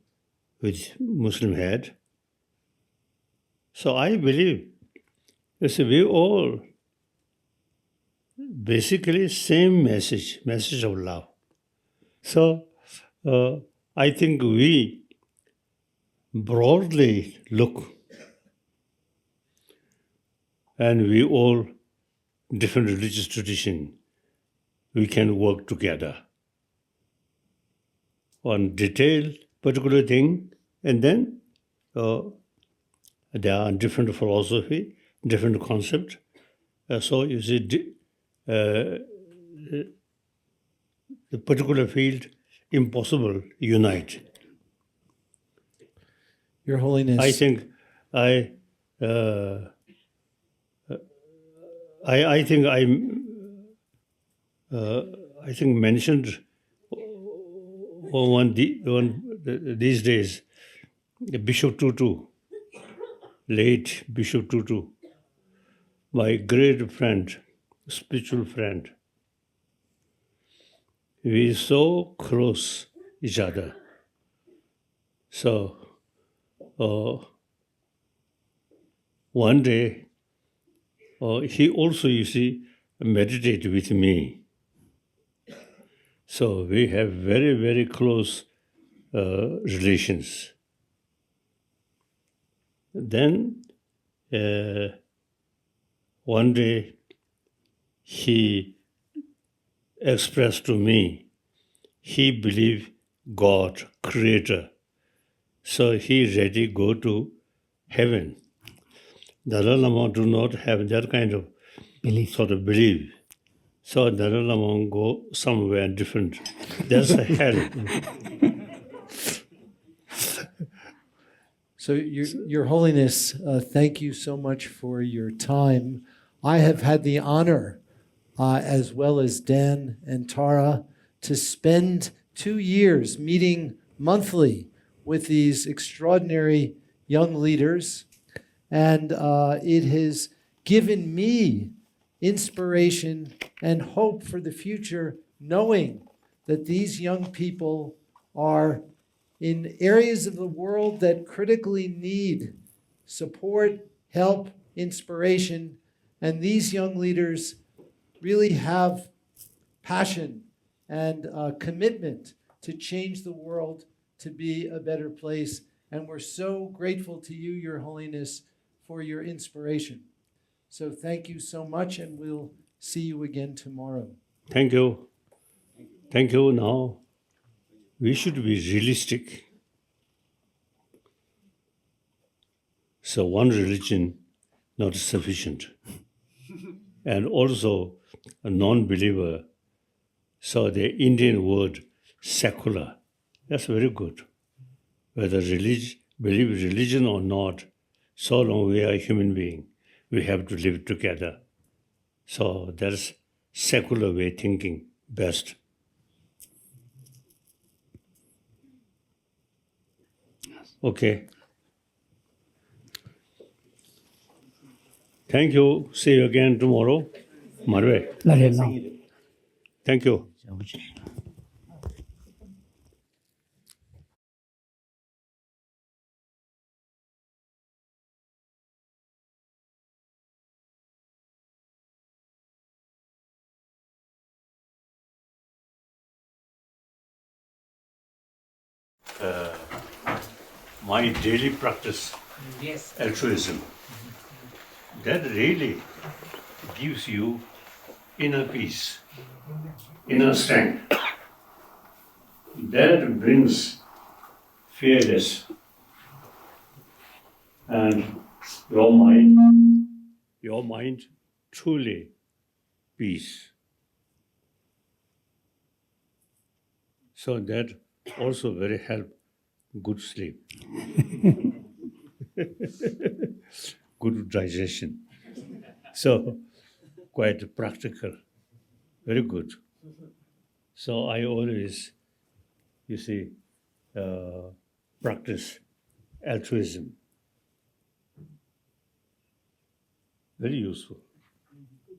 with Muslim head. So I believe, we all basically same message of love. So I think we broadly look, and we all different religious tradition, we can work together on detailed particular thing, and then there are different philosophy, different concept. So you see, the particular field impossible unite. Your Holiness. I think I think mentioned these days Bishop Tutu, late Bishop Tutu, my great friend, spiritual friend. We so close each other. So one day he also, you see, meditate with me. So we have very, very close relations. Then one day he expressed to me, he believed God, Creator. So he ready go to heaven. Dalai Lama do not have that kind of sort of belief. So Dalai Lama go somewhere different. That's a hell. So Your Holiness, thank you so much for your time. I have had the honor, as well as Dan and Tara, to spend 2 years meeting monthly with these extraordinary young leaders. And it has given me inspiration and hope for the future, knowing that these young people are in areas of the world that critically need support, help, inspiration. And these young leaders really have passion and commitment to change the world to be a better place. And we're so grateful to you, Your Holiness, for your inspiration. So thank you so much, and we'll see you again tomorrow. Thank you. Thank you. Now, we should be realistic. So one religion not sufficient. And also a non-believer. So the Indian word secular, that's very good. Whether believe religion or not, so long we are a human being, we have to live together. So that's secular way thinking best. Okay. Thank you. See you again tomorrow. Marve. Thank you. My daily practice, altruism, that really gives you inner peace, inner strength. That brings fearless. And your mind truly peace. So that also very help good sleep, good digestion. So quite practical, very good. So I always, you see, practice altruism. Very useful.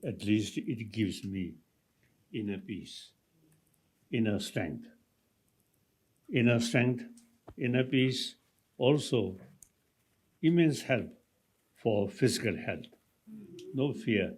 At least it gives me inner peace, inner strength. Inner strength, inner peace, also immense help for physical health. No fear.